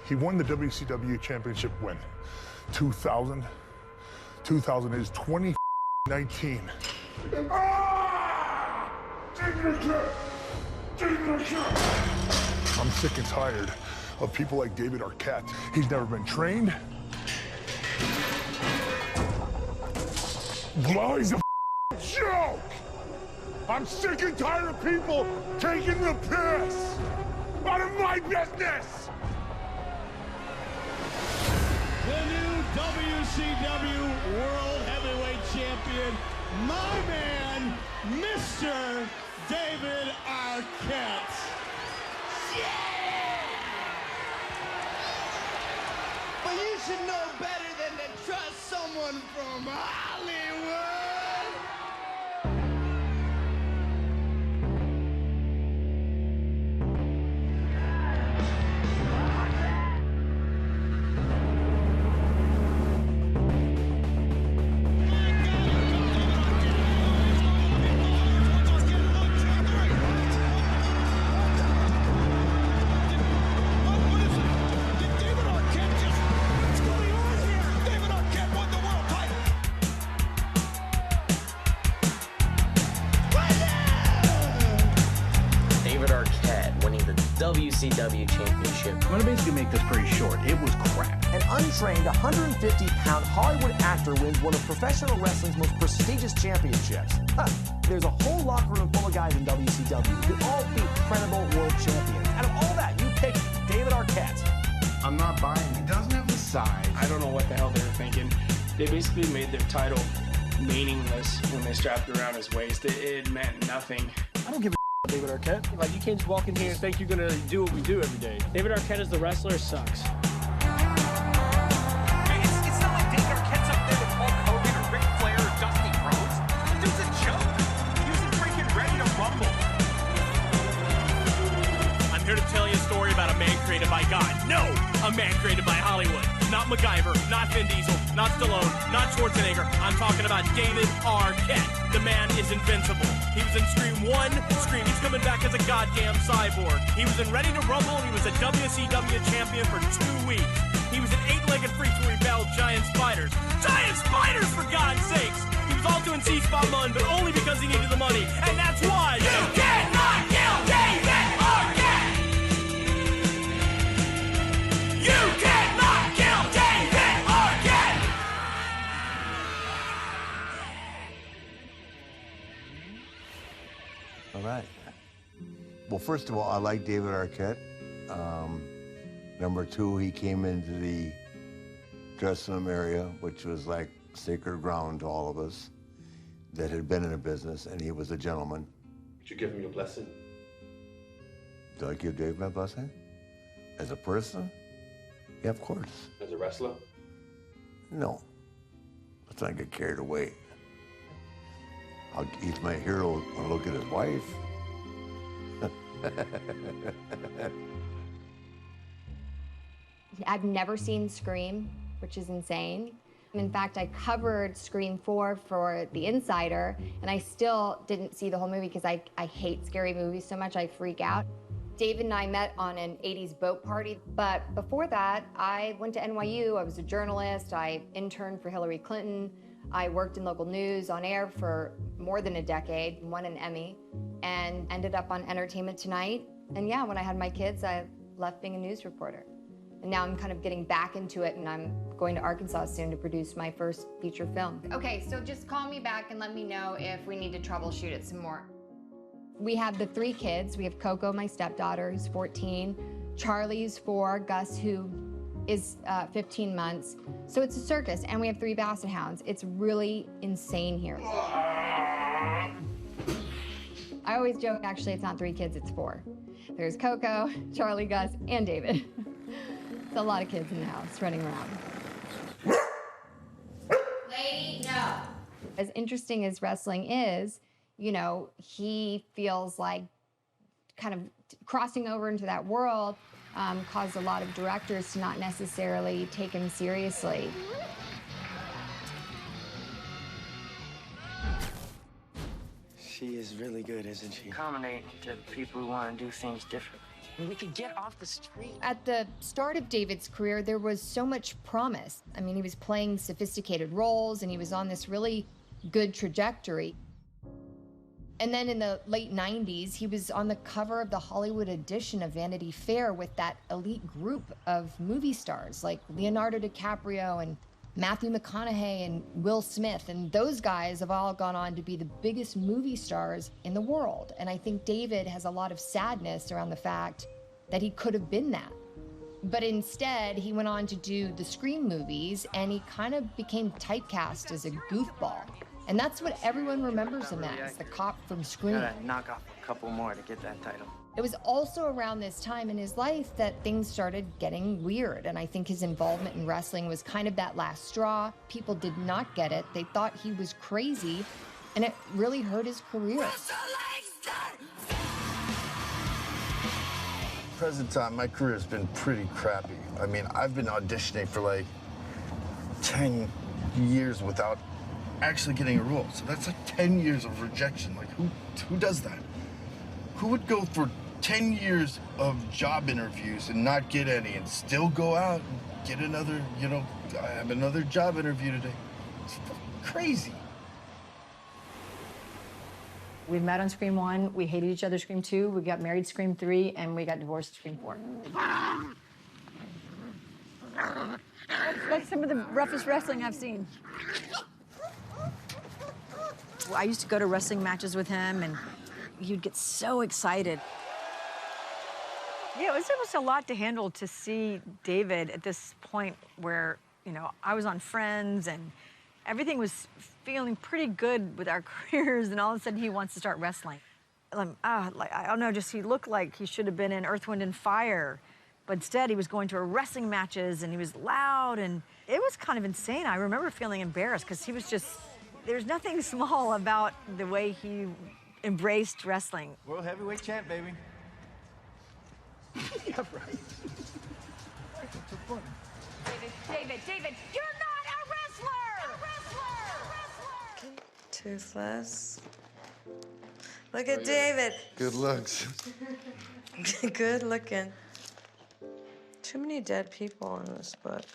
He won the WCW championship when? 2000? 2000 is 2019. I'm sick and tired of people like David Arquette. He's never been trained. Well, he's a joke. I'm sick and tired of people taking the piss out of my business. The new WCW World Heavyweight Champion, my man, Mr. David Arquette. Yeah! But you should know better than to trust someone from Hollywood. WCW Championship. I'm gonna basically make this pretty short. It was crap. An untrained 150-pound Hollywood actor wins one of professional wrestling's most prestigious championships. There's a whole locker room full of guys in WCW who could all be credible world champions. Out of all that, you picked David Arquette. I'm not buying it. He doesn't have the size. I don't know what the hell they were thinking. They basically made their title meaningless when they strapped it around his waist. It meant nothing. I don't give a David Arquette. Like, you can't just walk in here and think you're gonna do what we do every day. David Arquette as the wrestler sucks. It's not like David Arquette's up there with Hulk Hogan or Ric Flair or Dusty Rhodes. The dude's a joke. He wasn't freaking ready to rumble. I'm here to tell you a story about a man created by God. No, a man created by Hollywood. Not MacGyver, not Vin Diesel, not Stallone, not Schwarzenegger. I'm talking about David Arquette. The man is invincible. He was in Scream 1, Scream. He's coming back as a goddamn cyborg. He was in Ready to Rumble, and he was a WCW champion for 2 weeks. He was in 8-legged freaks where he battled giant spiders. Giant spiders, for God's sakes! He was also in C-Spot Mun, but only because he needed the money. And that's why you cannot kill David Arquette! You cannot kill David Arquette! All right. Well, first of all, I like David Arquette. Number two, he came into the dressing room area, which was like sacred ground to all of us that had been in a business, and he was a gentleman. Did you give him your blessing? Did I give Dave my blessing? As a person? Yeah, of course. As a wrestler? No. Let's not get carried away. He's my hero when I look at his wife. I've never seen Scream, which is insane. In fact, I covered Scream 4 for The Insider, and I still didn't see the whole movie because I hate scary movies so much, I freak out. David and I met on an 80s boat party, but before that, I went to NYU. I was a journalist. I interned for Hillary Clinton. I worked in local news on air for more than a decade, won an Emmy, and ended up on Entertainment Tonight. And yeah, when I had my kids, I left being a news reporter. And now I'm kind of getting back into it, and I'm going to Arkansas soon to produce my first feature film. Okay, so just call me back and let me know if we need to troubleshoot it some more. We have the 3 kids. We have Coco, my stepdaughter, who's 14, Charlie's 4, Gus, who is 15 months. So it's a circus, and we have 3 basset hounds. It's really insane here. I always joke, actually, it's not 3 kids, it's 4. There's Coco, Charlie, Gus, and David. It's a lot of kids in the house running around. Lady, no. As interesting as wrestling is, you know, he feels like kind of crossing over into that world caused a lot of directors to not necessarily take him seriously. She is really good, isn't she? Accommodate to people who want to do things differently. We could get off the street. At the start of David's career, there was so much promise. I mean, he was playing sophisticated roles and he was on this really good trajectory. And then in the late 90s, he was on the cover of the Hollywood edition of Vanity Fair with that elite group of movie stars like Leonardo DiCaprio and Matthew McConaughey and Will Smith. And those guys have all gone on to be the biggest movie stars in the world. And I think David has a lot of sadness around the fact that he could have been that. But instead, he went on to do the Scream movies and he kind of became typecast as a goofball. And that's what everyone remembers him as, the cop from Scream. Gotta knock off a couple more to get that title. It was also around this time in his life that things started getting weird, and I think his involvement in wrestling was kind of that last straw. People did not get it. They thought he was crazy, and it really hurt his career. Present time, my career has been pretty crappy. I mean, I've been auditioning for like 10 years without actually getting a role. So that's like 10 years of rejection. Like, who does that? Who would go for 10 years of job interviews and not get any and still go out and get another, I have another job interview today. It's crazy. We met on Scream 1, we hated each other Scream 2, we got married Scream 3, and we got divorced Scream 4. That's some of the roughest wrestling I've seen. I used to go to wrestling matches with him, and you'd get so excited. Yeah, it was a lot to handle to see David at this point where, I was on Friends and everything was feeling pretty good with our careers, and all of a sudden he wants to start wrestling. I don't know, he looked like he should have been in Earth, Wind, and Fire, but instead he was going to wrestling matches and he was loud, and it was kind of insane. I remember feeling embarrassed because he was there's nothing small about the way he embraced wrestling. World heavyweight champ, baby. Yeah, right. David, you're not a wrestler! Toothless. Look at David. Good looks. Good looking. Too many dead people in this book.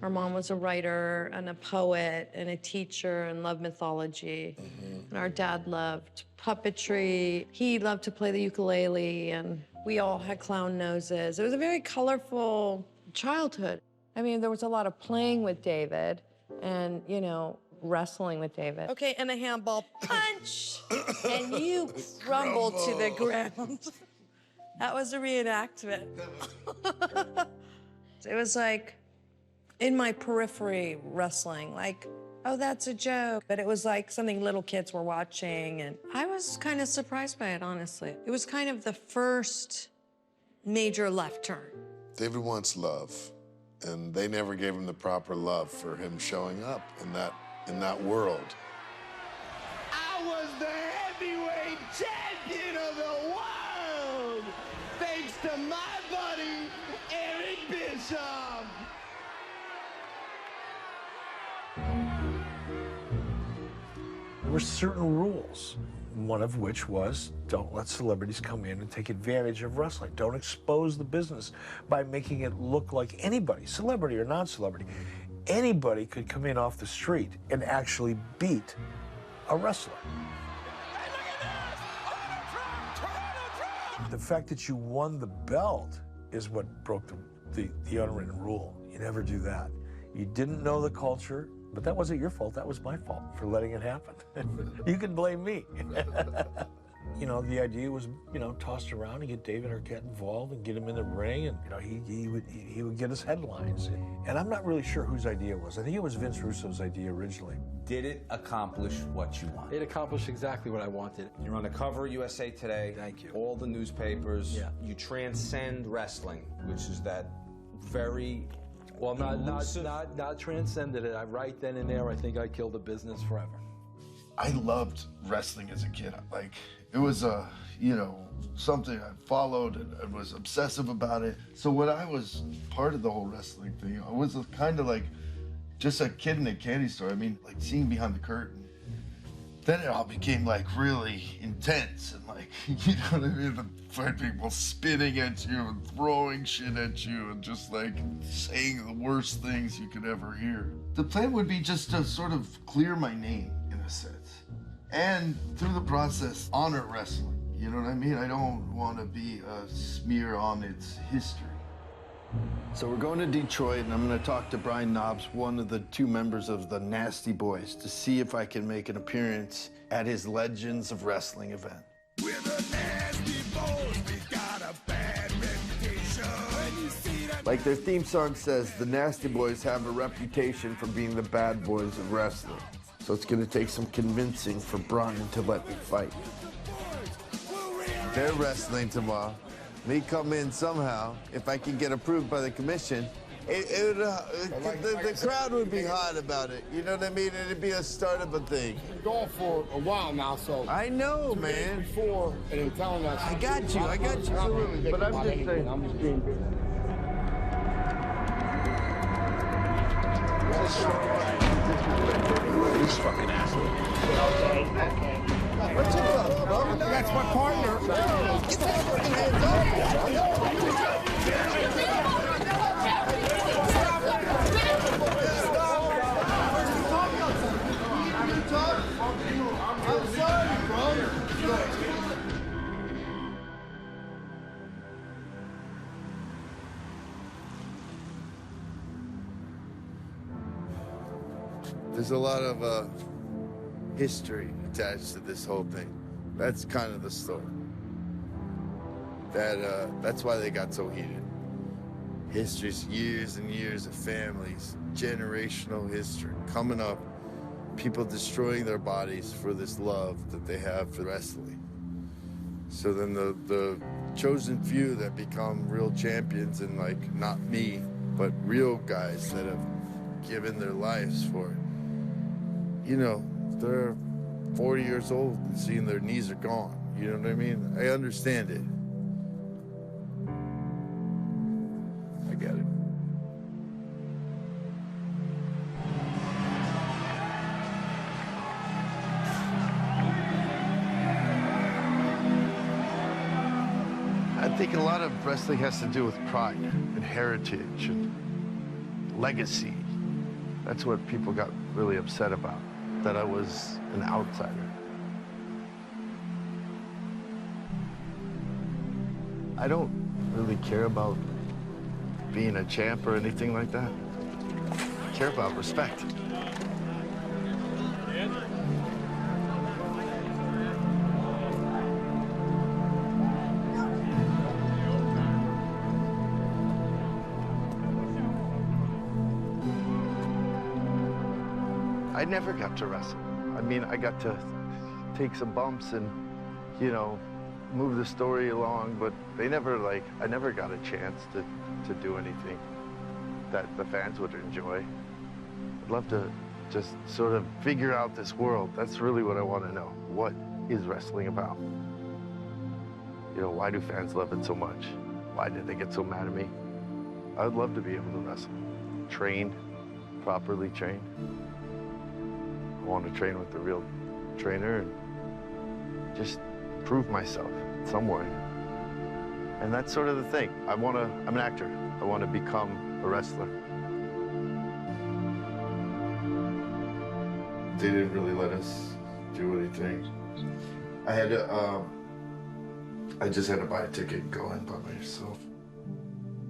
Our mom was a writer and a poet and a teacher and loved mythology. And our dad loved puppetry. He loved to play the ukulele, and we all had clown noses. It was a very colorful childhood. I mean, there was a lot of playing with David and, wrestling with David. Okay, and a handball punch, and you crumbled to the ground. That was a reenactment. It was like, in my periphery, wrestling, like, oh, that's a joke. But it was like something little kids were watching, and I was kind of surprised by it, honestly. It was kind of the first major left turn. David wants love, and they never gave him the proper love for him showing up in that world. I was the heavyweight champion of the world, thanks to my buddy, Eric Bischoff. There were certain rules, one of which was don't let celebrities come in and take advantage of wrestling. Don't expose the business by making it look like anybody, celebrity or non-celebrity. Anybody could come in off the street and actually beat a wrestler. The fact that you won the belt is what broke the unwritten rule. You never do that. You didn't know the culture, but that wasn't your fault. That was my fault for letting it happen. You can blame me. The idea was, tossed around and get David Arquette involved and get him in the ring, and he would get us headlines. And I'm not really sure whose idea it was. I think it was Vince Russo's idea originally. Did it accomplish what you wanted? It accomplished exactly what I wanted. You're on the cover of USA Today. Thank you. All the newspapers. Yeah. You transcend wrestling, which is that very Well, not transcended it. Right then and there, I think I killed the business forever. I loved wrestling as a kid. Like, it was something I followed and was obsessive about it. So when I was part of the whole wrestling thing, I was kind of like just a kid in a candy store. I mean, like seeing behind the curtain, Then it all became like really intense and like, you know what I mean? The fight people spitting at you and throwing shit at you and just like saying the worst things you could ever hear. The plan would be just to sort of clear my name in a sense. And through the process, honor wrestling. You know what I mean? I don't want to be a smear on its history. So we're going to Detroit, and I'm going to talk to Brian Knobbs, one of the 2 members of the Nasty Boys, to see if I can make an appearance at his Legends of Wrestling event. We're the Nasty Boys, we got a bad reputation. When you see that... Like their theme song says, the Nasty Boys have a reputation for being the bad boys of wrestling. So it's going to take some convincing for Brian to let me fight. They're wrestling tomorrow. Me come in somehow, if I can get approved by the commission, the crowd would be hot about it. You know what I mean? It'd be a start of a thing. It's been going for a while now, so... I know, 2 man. days before, and then telling us... I got you. Absolutely. But I'm just saying... I'm just being... This fucking asshole. Okay. What's your love? That's my partner. Get that fucking hands I'm sorry, bro. There's a lot of history attached to this whole thing. That's kind of the story. That's why they got so heated. History's years and years of families, generational history, coming up, people destroying their bodies for this love that they have for wrestling. So then the chosen few that become real champions, and like, not me, but real guys that have given their lives for it. You know, they're 40 years old and seeing their knees are gone. You know what I mean? I understand it. I get it. I think a lot of wrestling has to do with pride and heritage and legacy. That's what people got really upset about, that I was an outsider. I don't really care about being a champ or anything like that. I care about respect. I never got to wrestle. I mean, I got to take some bumps and, you know, move the story along, but they never, like, I never got a chance to do anything that the fans would enjoy. I'd love to just sort of figure out this world. That's really what I want to know. What is wrestling about? You know, why do fans love it so much? Why did they get so mad at me? I'd love to be able to wrestle. Trained, properly trained. I want to train with a real trainer and just prove myself somewhere. And that's sort of the thing. I'm an actor. I want to become a wrestler. They didn't really let us do anything. I just had to buy a ticket and go in by myself.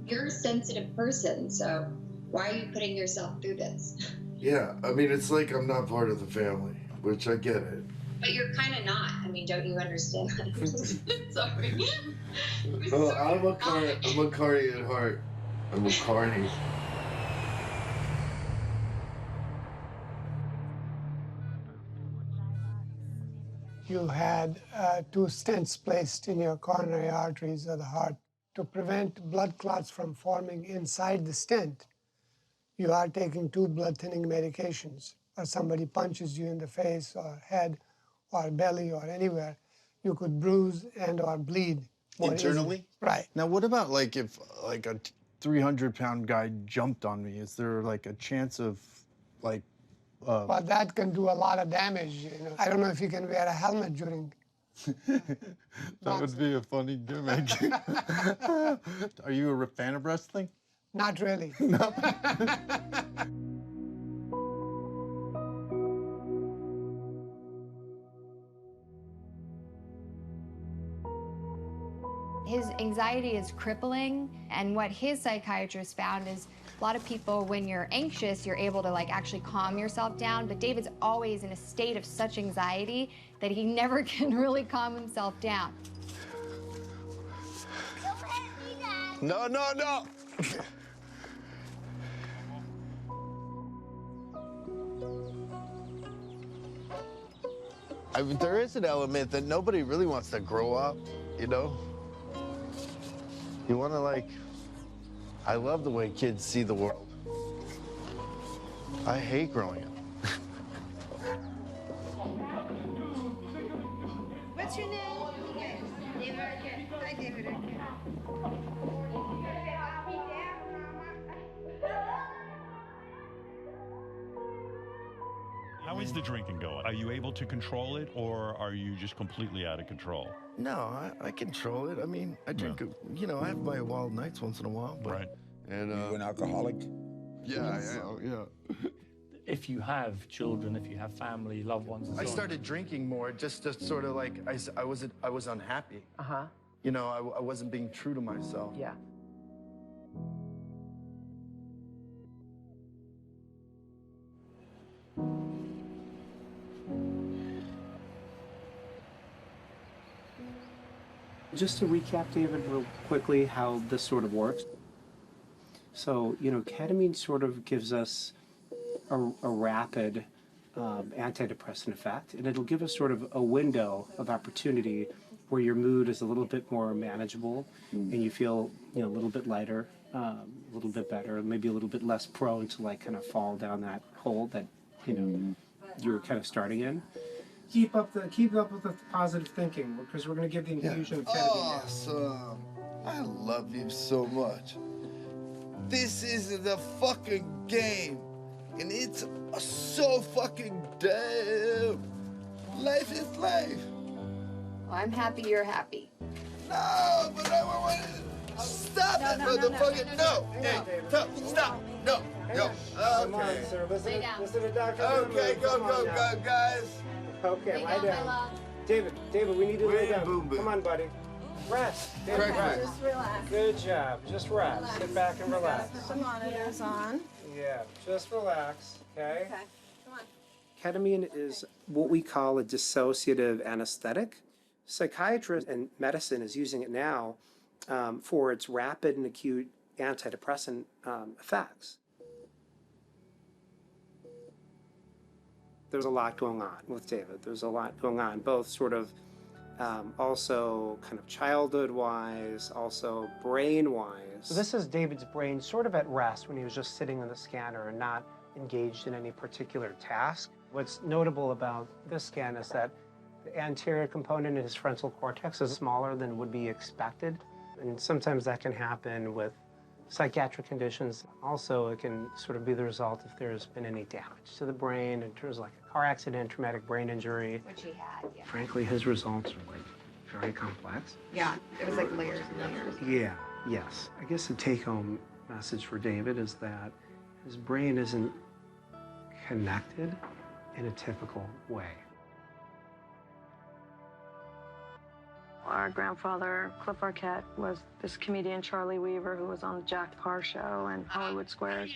You're a sensitive person, so why are you putting yourself through this? Yeah, I mean, it's like I'm not part of the family, which I get it. But you're kind of not. I mean, don't you understand that? Sorry. Oh, I'm a carny at heart. I'm a carny. You had 2 stents placed in your coronary arteries of the heart to prevent blood clots from forming inside the stent. You are taking 2 blood-thinning medications, or somebody punches you in the face or head or belly or anywhere, you could bruise and or bleed more Internally? easily. Right. Now, what about like if like a 300-pound guy jumped on me? Is there like a chance of like But that can do a lot of damage. You know, I don't know if you can wear a helmet during. That would be a funny gimmick. Are you a fan of wrestling? Not really. No. His anxiety is crippling, and what his psychiatrist found is a lot of people, when you're anxious, you're able to like actually calm yourself down, but David's always in a state of such anxiety that he never can really calm himself down. No, no, no! I mean, there is an element that nobody really wants to grow up, you know? You want to, like, I love the way kids see the world. I hate growing up. What's your name? David Arquette. Hi, David Arquette. How is the drinking going? Are you able to control it, or are you just completely out of control? No, I control it. I mean, I drink, you know, I have my wild nights once in a while. But, right. And, you an alcoholic? Yeah, yeah. If you have children, if you have family, loved ones, and so I on. started drinking more just to sort of like, I was unhappy. Uh-huh. You know, I wasn't being true to myself. Yeah. Just to recap, David, real quickly, how this sort of works. So, you know, ketamine sort of gives us a rapid antidepressant effect, and it'll give us sort of a window of opportunity where your mood is a little bit more manageable and you feel, you know, a little bit lighter, a little bit better, maybe a little bit less prone to like kind of fall down that hole that, you know, you're kind of starting in. Keep up with the positive thinking, because we're going to give the infusion of ketamine. Awesome. I love you so much. This is the fucking game, and it's so fucking damn. Life is life. Well, I'm happy you're happy. No, but I want to stop it, motherfucker. No. Hey, stop. No. Go. Come on, sir. Listen to Dr. Okay, go, guys. Okay, lie down. David, we need to lay down. Come on, buddy. Rest. David, rest. Just relax. Good job. Just rest. Sit back and relax. Put the monitors on. Yeah, just relax, okay? Okay, come on. Ketamine is what we call a dissociative anesthetic. Psychiatrists and medicine is using it now for its rapid and acute antidepressant effects. There's a lot going on with David. There's a lot going on, both sort of also kind of childhood-wise, also brain-wise. So this is David's brain sort of at rest when he was just sitting in the scanner and not engaged in any particular task. What's notable about this scan is that the anterior component in his frontal cortex is smaller than would be expected. And sometimes that can happen with psychiatric conditions. Also, it can sort of be the result if there's been any damage to the brain in terms of like a car accident, traumatic brain injury. Which he had, yeah. Frankly, his results are like very complex. Yeah, it was like layers and layers. Yeah, yes. I guess the take-home message for David is that his brain isn't connected in a typical way. Our grandfather, Cliff Arquette, was this comedian, Charlie Weaver, who was on the Jack Parr Show and Hollywood Squares.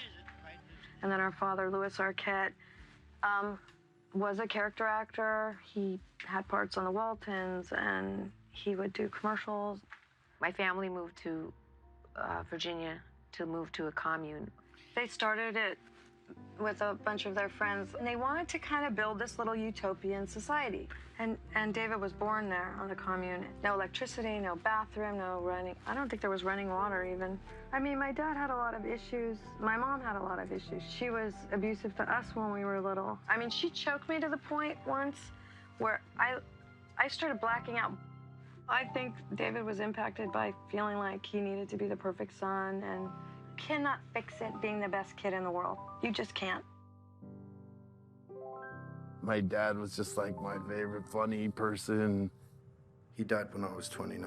And then our father, Louis Arquette, was a character actor. He had parts on the Waltons, and he would do commercials. My family moved to Virginia to move to a commune. They started it with a bunch of their friends, and they wanted to kind of build this little utopian society. And David was born there on the commune. No electricity, no bathroom, no running. I don't think there was running water even. I mean, my dad had a lot of issues. My mom had a lot of issues. She was abusive to us when we were little. I mean, she choked me to the point once where I started blacking out. I think David was impacted by feeling like he needed to be the perfect son, and cannot fix it being the best kid in the world. You just can't. my dad was just like my favorite funny person. He died when I was 29.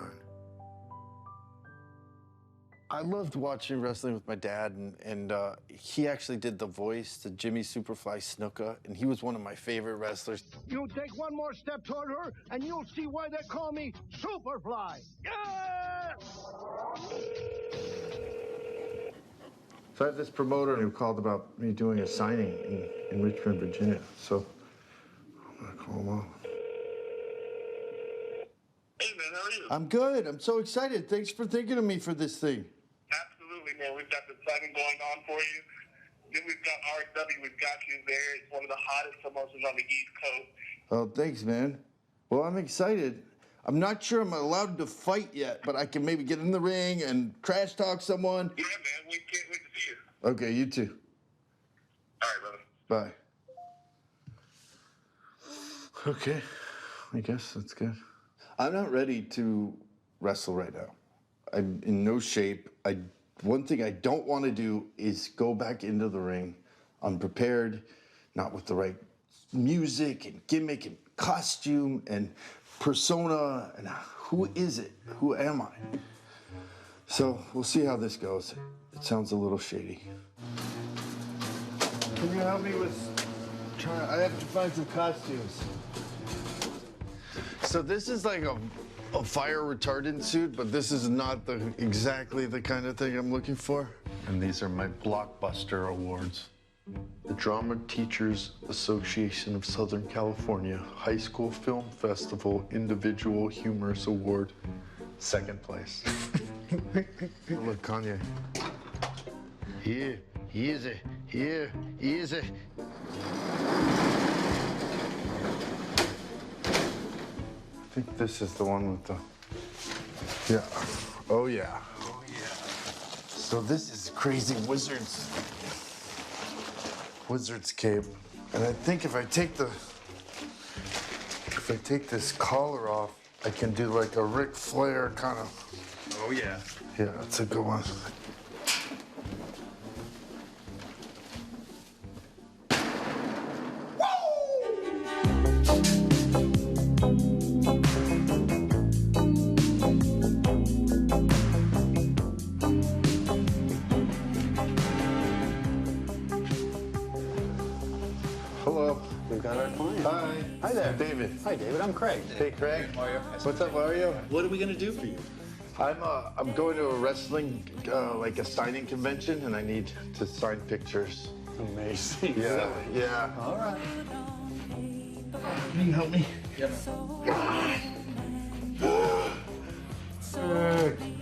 I loved watching wrestling with my dad, and he actually did the voice to Jimmy Superfly Snuka, and he was one of my favorite wrestlers. You take one more step toward her, and you'll see why they call me Superfly. Yeah! So I have this promoter who called about me doing a signing in Richmond, Virginia. So I'm gonna call him up. Hey man, how are you? I'm good. I'm so excited. Thanks for thinking of me for this thing. Absolutely, man. We've got the signing going on for you. Then we've got RSW. We've got you there. It's one of the hottest promotions on the East Coast. Oh, thanks, man. Well, I'm excited. I'm not sure I'm allowed to fight yet, but I can maybe get in the ring and trash talk someone. Yeah, man. We can't wait to see you. Okay, you too. All right, brother. Bye. Okay, I guess that's good. I'm not ready to wrestle right now. I'm in no shape. One thing I don't want to do is go back into the ring unprepared, not with the right music and gimmick and costume and persona. And who is it? Who am I? So we'll see how this goes. It sounds a little shady. Can you help me with I have to find some costumes. So this is like a fire retardant suit, but this is not exactly the kind of thing I'm looking for. And these are my Blockbuster Awards. The Drama Teachers Association of Southern California High School Film Festival Individual Humorous Award. Second place. Look, Kanye. Here, easy, here, easy. I think this is the one with the, yeah. Oh yeah. Oh yeah. So this is Crazy Wizard's cape. And I think if I take this collar off, I can do like a Ric Flair kind of. Oh yeah. Yeah, that's a good one. Hello. We've got our client. Hi. Hi there. David. Hi, David. I'm Craig. Hey, Craig. What's up, Mario? What are we going to do for you? I'm going to a wrestling, like a signing convention, and I need to sign pictures. Amazing. Yeah. Really? Yeah. All right. Can you help me? Yep.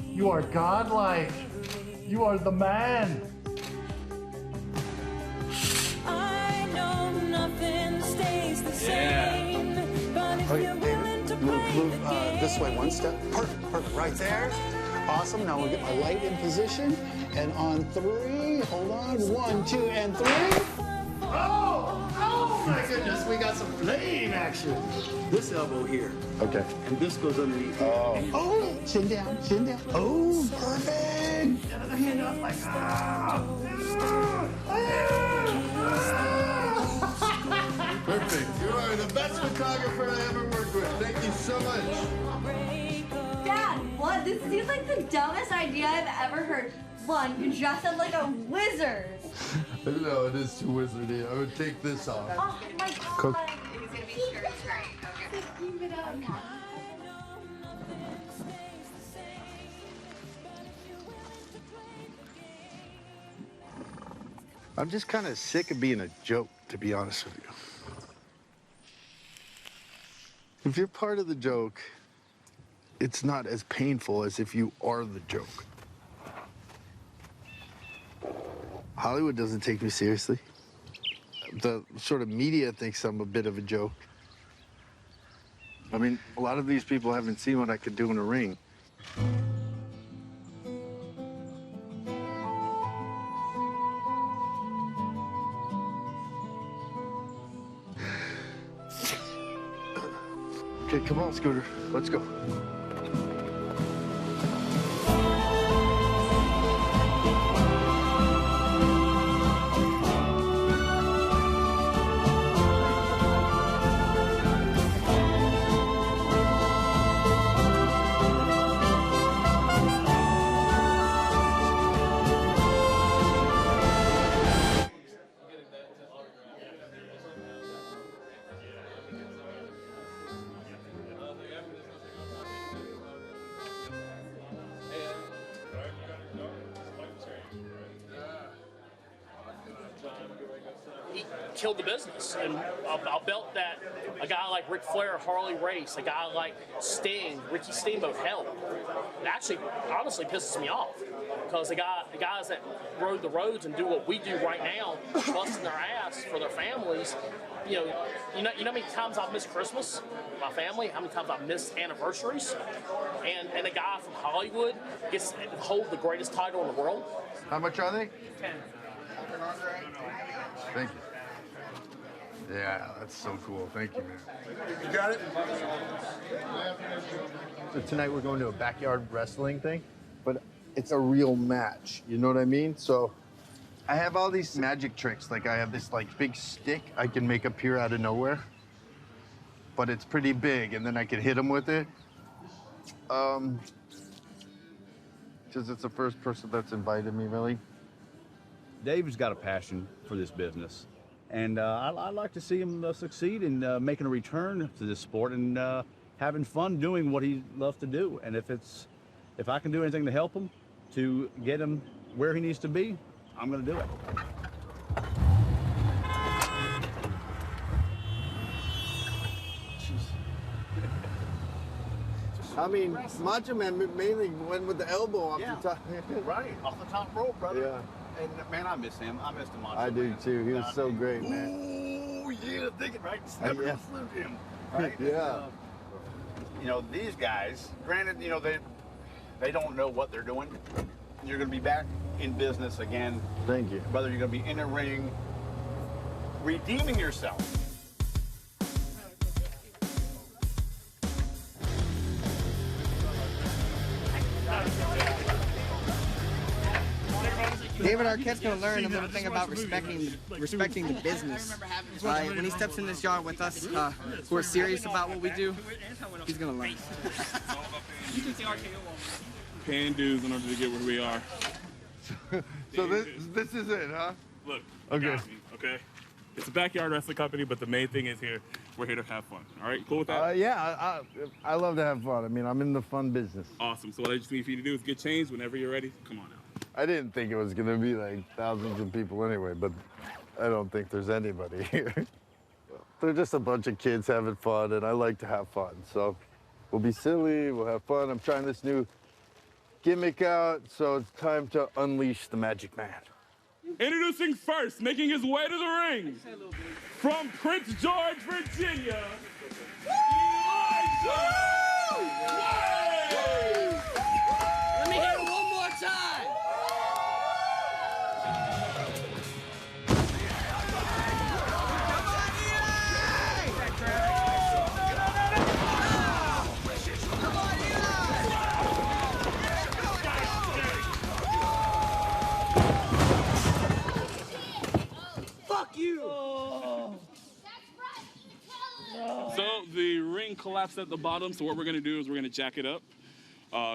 You are godlike. You are the man. I know nothing stays the same, but if you're willing to play the game. This way, one step. Perfect, perfect. Right there. Awesome. Now we'll get my light in position. And on 3, hold on. 1, 2, and 3. Oh my goodness, we got some flame action. This elbow here. Okay. And this goes underneath. Oh, chin down, chin down. Oh, perfect. The other hand up like, Perfect. You are the best photographer I ever worked with. Thank you so much. Dad, what? This seems like the dumbest idea I've ever heard. One, you dress up like a wizard. No, it is too wizardy. I would take this off. Oh my god. Cook. He's gonna be sure it's great. Okay. Keep it up. I'm just kind of sick of being a joke, to be honest with you. If you're part of the joke, it's not as painful as if you are the joke. Hollywood doesn't take me seriously. The sort of media thinks I'm a bit of a joke. I mean, a lot of these people haven't seen what I could do in a ring. Okay, come on, Scooter. Let's go. killed the business. And a belt that a guy like Ric Flair, Harley Race, a guy like Sting, Ricky Steamboat held, it actually honestly pisses me off. Because the guys that rode the roads and do what we do right now, busting their ass for their families, you know how many times I've missed Christmas, my family, how many times I've missed anniversaries, and a guy from Hollywood gets to hold the greatest title in the world. How much are they? 10. Thank you. Yeah, that's so cool. Thank you, man. You got it? So tonight we're going to a backyard wrestling thing, but it's a real match. You know what I mean? So I have all these magic tricks. Like I have this like big stick I can make appear out of nowhere, but it's pretty big, and then I can hit them with it. Because it's the first person that's invited me, really. David's got a passion for this business, and I'd like to see him succeed in making a return to this sport and having fun doing what he loves to do. And if I can do anything to help him, to get him where he needs to be, I'm going to do it. I mean, Macho Man mainly went with the elbow off the top. Right, off the top rope, brother. Yeah. And man, I miss him. I missed him. I do too. He was so great, man. Oh yeah, think it right. Never Yeah. flew him. Right? Yeah. You know, these guys, granted, you know, they don't know what they're doing. You're going to be back in business again. Thank you. Whether you're going to be in a ring, redeeming yourself. David Arquette's going to learn a little thing about respecting the business. When he steps in this yard with us, who are serious about what we do, he's going to learn. Paying dues in order to get where we are. So this is it, huh? Look, Okay. you got me, okay? It's a backyard wrestling company, but the main thing is here, we're here to have fun. All right, cool with that? Yeah, I love to have fun. I mean, I'm in the fun business. Awesome. So what I just need for you to do is get changed whenever you're ready. Come on out. I didn't think it was going to be like thousands of people anyway, but I don't think there's anybody here. They're just a bunch of kids having fun, and I like to have fun. So we'll be silly, we'll have fun. I'm trying this new gimmick out, so it's time to unleash the Magic Man. Introducing first, making his way to the ring, from Prince George, Virginia, Elijah Wade! Let me hear it one more time. Fuck you. So the ring collapsed at the bottom, so what we're gonna do is we're gonna jack it up,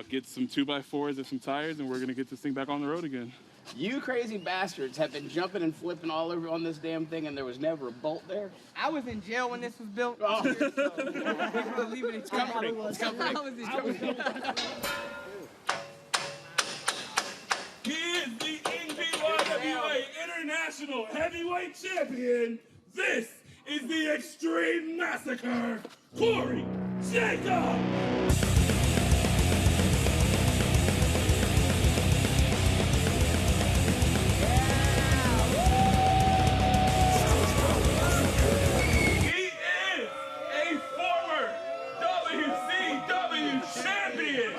get some 2x4s and some tires, and we're gonna get this thing back on the road again. You crazy bastards have been jumping and flipping all over on this damn thing, and there was never a bolt there. I was in jail when this was built. Oh. It's comforting. It's comforting. He is the NBYWA International Heavyweight Champion. This is the Extreme Massacre, Corey Jacob! He is a former WCW champion.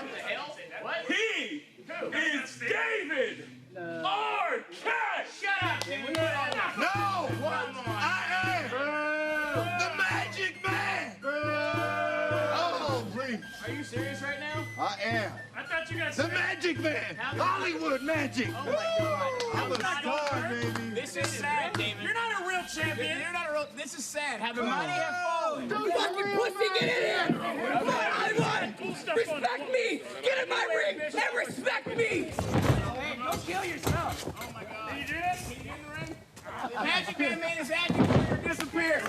He is David Arquette. Shut up, dude. No! I am the Magic Man! Oh, please. Are you serious right now? I am. I thought you guys The Magic Man! Hollywood Magic! Oh my God. I'm a star, baby. This is sad, David. You're not a real champion. You're not a real. This is sad. Have the mighty have fallen. Don't fucking pussy, get in here! I won! Respect me! Get in my ring and respect me! Hey, go kill yourself. Oh my God. Did you do this? Did you get in the ring? The Magic Man made his acting career disappear.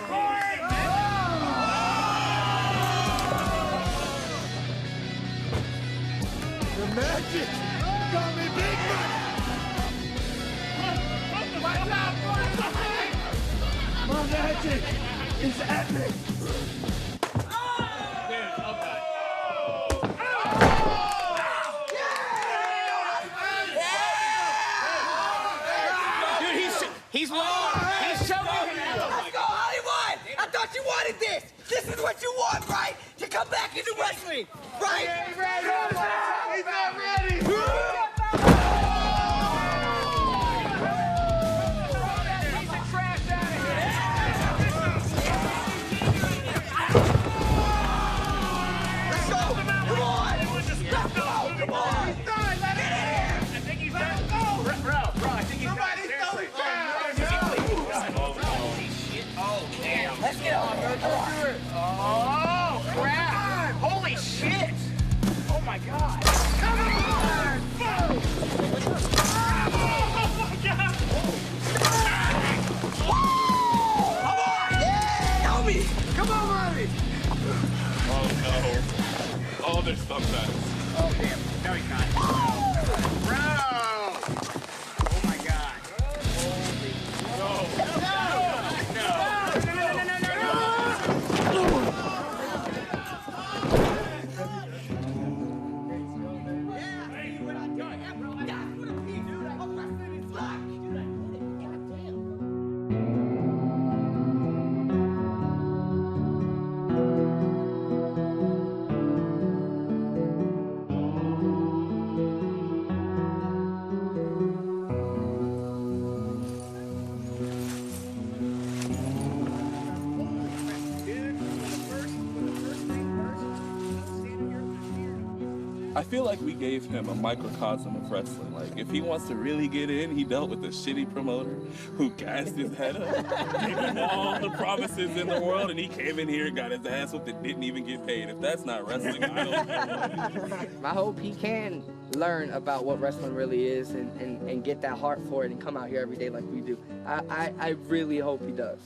The Magic got me big money! Watch out, boy! My magic is epic. He's long. He's choking. Let's go, Hollywood. I thought you wanted this. This is what you want, right? To come back into wrestling, right? He's not ready. Let's go. Come on. Let's go. Come on. He's done. Let it in. I think he's done. Bro, I think he's done. Seriously. Let's get on here. Come on. Oh, crap. Holy shit. Oh, my God. Come on. Oh, my God. Come on. Yeah. Help me. Come on, Marty. Oh, no. Oh, there's sometimes. Oh, damn. No, he's not. Bro. Oh, my God. Holy. No. I feel like we gave him a microcosm of wrestling. Like, if he wants to really get in, he dealt with a shitty promoter who gassed his head up, gave him all the promises in the world, and he came in here and got his ass whooped and didn't even get paid. If that's not wrestling, I don't know. I hope he can learn about what wrestling really is and get that heart for it and come out here every day like we do. I really hope he does.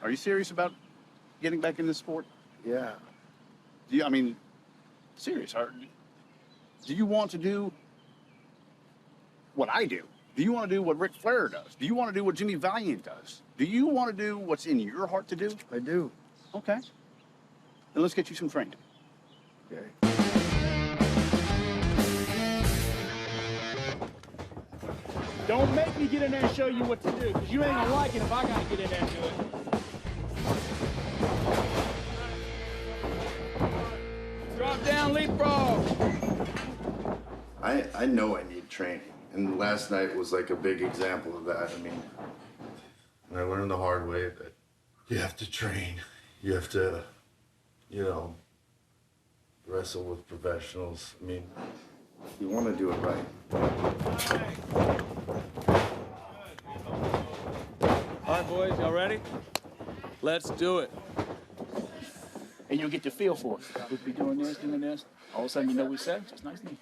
Are you serious about getting back in this sport? Yeah. Do you, I mean, serious. Do you want to do what I do? Do you want to do what Ric Flair does? Do you want to do what Jimmy Valiant does? Do you want to do what's in your heart to do? I do. Okay. Then let's get you some training. Okay. Don't make me get in there and show you what to do, because you ain't gonna like it if I gotta get in there and do it. Drop down, leapfrog. I know I need training, and last night was like a big example of that. I mean, I learned the hard way that you have to train. You have to, wrestle with professionals. I mean, you want to do it right. All right, boys, y'all ready? Let's do it. And you'll get the feel for it. We'll be doing this. All of a sudden, you know what we said? Just nice and easy.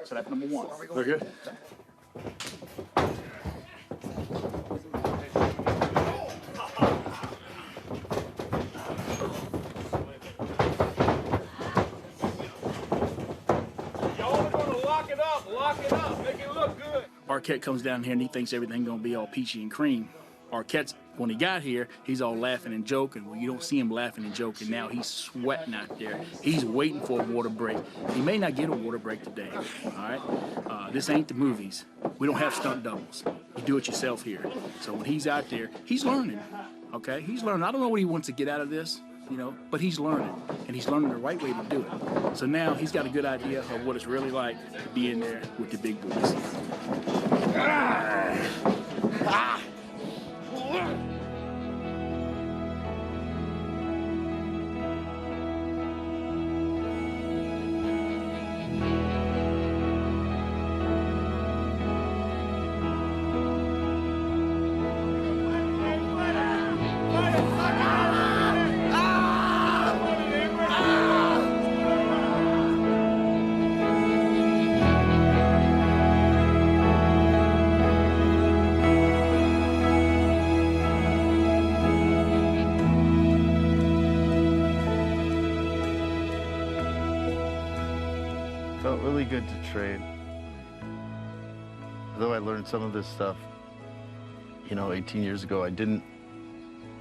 So that's number one. We're good. Y'all are gonna lock it up, make it look good. Arquette comes down here and he thinks everything's gonna be all peachy and cream. Arquette's, when he got here, he's all laughing and joking. Well, you don't see him laughing and joking now. He's sweating out there. He's waiting for a water break. He may not get a water break today, all right? This ain't the movies. We don't have stunt doubles. You do it yourself here. So when he's out there, he's learning, okay? He's learning. I don't know what he wants to get out of this, but he's learning. And he's learning the right way to do it. So now he's got a good idea of what it's really like to be in there with the big boys. felt really good to train. Although I learned some of this stuff, 18 years ago, I didn't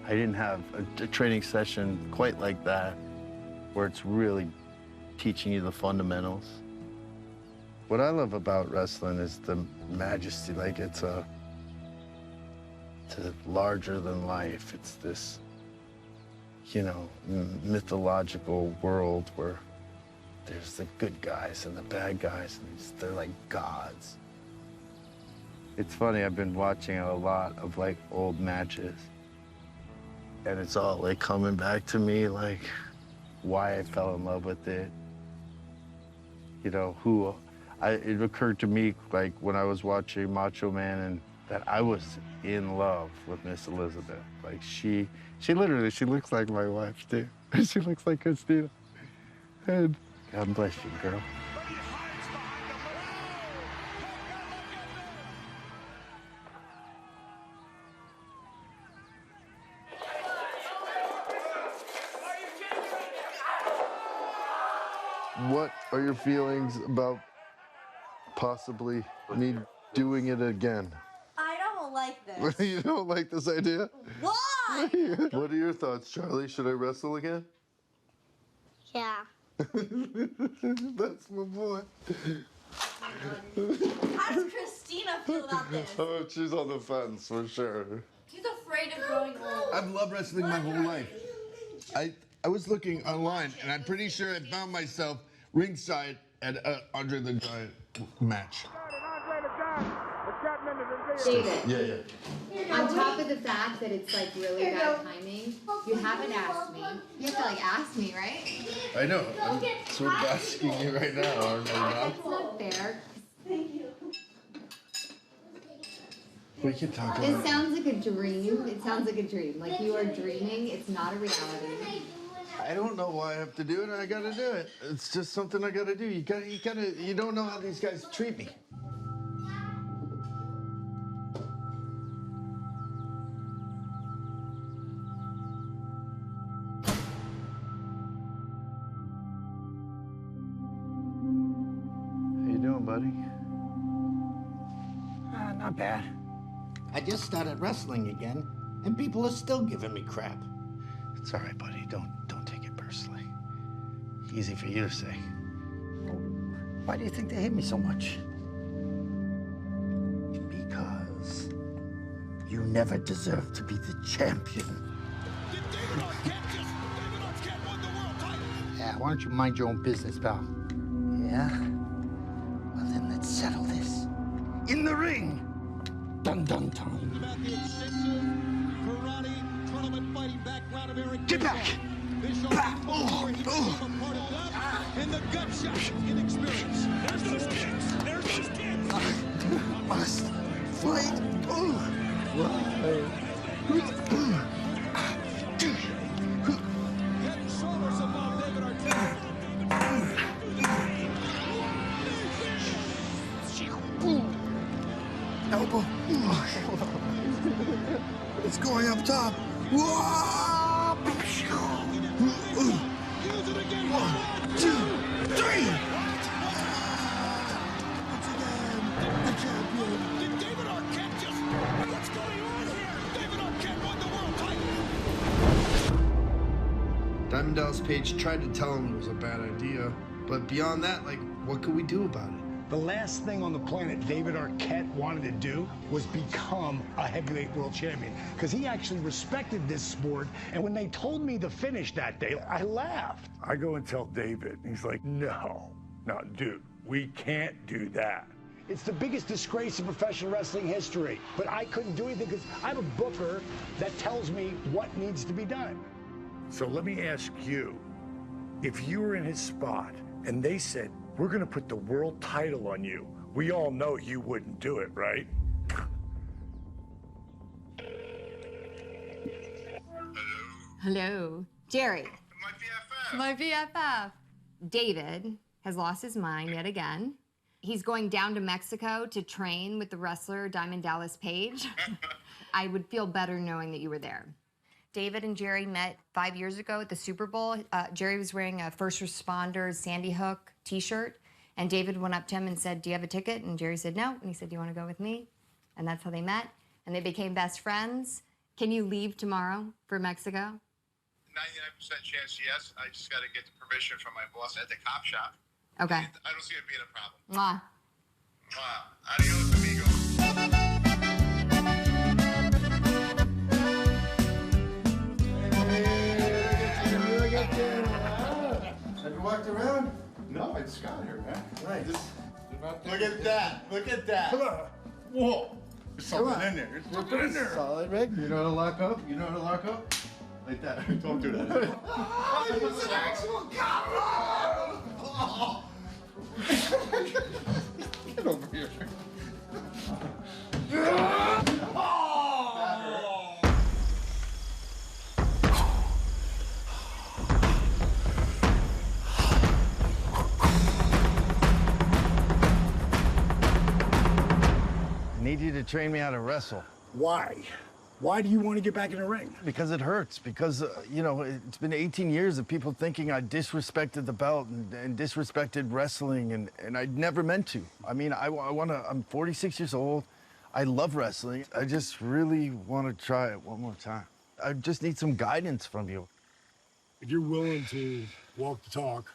have a training session quite like that, where it's really teaching you the fundamentals. What I love about wrestling is the majesty. Like, it's a larger than life. It's this, mythological world where there's the good guys and the bad guys, and they're like gods. It's funny, I've been watching a lot of like old matches, and it's all like coming back to me, like why I fell in love with it. It occurred to me, like when I was watching Macho Man, and that I was in love with Miss Elizabeth. Like she looks like my wife too. She looks like Christina. And God bless you, girl. What are your feelings about possibly me doing it again? I don't like this. You don't like this idea? Why? What are your thoughts, Charlie? Should I wrestle again? Yeah. That's my boy. How does Christina feel about this? Oh, she's on the fence for sure. She's afraid of growing old. I've loved wrestling my whole life. I was looking online, and I'm pretty sure I found myself ringside at Andre the Giant match. David. Yeah. On top of the fact that it's like really bad timing, you haven't asked me. You have to like ask me, right? I know. I'm sort of asking you right now, aren't I? It's not fair. Thank you. We can talk about This it. sounds like a dream. It sounds like a dream. Like you are dreaming. It's not a reality. I don't know why I have to do it. I gotta do it. It's just something I gotta do. You don't know how these guys treat me. How you doing, buddy? Not bad. I just started wrestling again, and people are still giving me crap. It's all right, buddy. Don't take it personally. Easy for you to say. Why do you think they hate me so much? Because you never deserved to be the champion. Yeah, why don't you mind your own business, pal? Yeah? Well, then let's settle this. In the ring! Dun dun dun. Get back! Back! And the gut shot inexperience. There's those kids. There's those kids. I must fight. Head and shoulders above David Arquette. Elbow. It's going up top. Use it again. 1, 2, 3. Did David Arquette just... What's going on here? David Arquette won the world title. Diamond Dallas Page tried to tell him it was a bad idea, but beyond that, what could we do about it? The last thing on the planet David Arquette wanted to do was become a heavyweight world champion, because he actually respected this sport. And when they told me the finish that day, I laughed. I go and tell David, and he's like, no, dude, we can't do that. It's the biggest disgrace in professional wrestling history. But I couldn't do anything because I have a booker that tells me what needs to be done. So let me ask you, if you were in his spot and they said, we're going to put the world title on you, we all know you wouldn't do it, right? Hello. Jerry. My BFF. David has lost his mind yet again. He's going down to Mexico to train with the wrestler Diamond Dallas Page. I would feel better knowing that you were there. David and Jerry met 5 years ago at the Super Bowl. Jerry was wearing a first responder Sandy Hook t-shirt, And David went up to him and said, do you have a ticket? And Jerry said, no. And he said, do you want to go with me? And that's how they met. And they became best friends. Can you leave tomorrow for Mexico? 99% chance, yes. I just got to get the permission from my boss at the cop shop. Okay. I don't see it being a problem. Mwah. Mwah. Adios, amigo. Have you walked around? No, I just got here, man. Nice. Look at that. Look at that. Come on. Whoa. There's something in there. There's We're something pretty in there. solid, Rick. You know how to lock up? You know how to lock up? Like that. Don't do that. Oh, It's an actual cop! Oh. Get over here. I need you to train me how to wrestle. Why? Why do you want to get back in the ring? Because it hurts. Because, you know, it's been 18 years of people thinking I disrespected the belt and disrespected wrestling, and I never meant to. I mean, I'm 46 years old. I love wrestling. I just really want to try it one more time. I just need some guidance from you. If you're willing to walk the talk,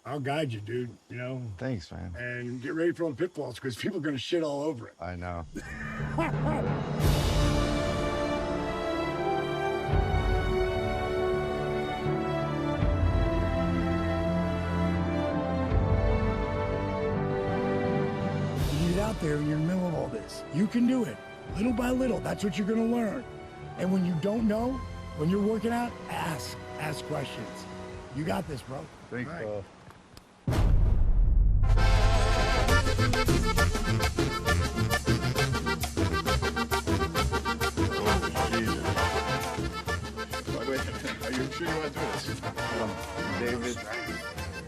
I'll guide you, dude, you know? Thanks, man. And get ready for all the pitfalls, because people are going to shit all over it. I know. You get out there and you're in the middle of all this. You can do it. Little by little, that's what you're going to learn. And when you don't know, when you're working out, ask questions. You got this, bro. Thanks, bro. Wait, are you sure you want to do this? David,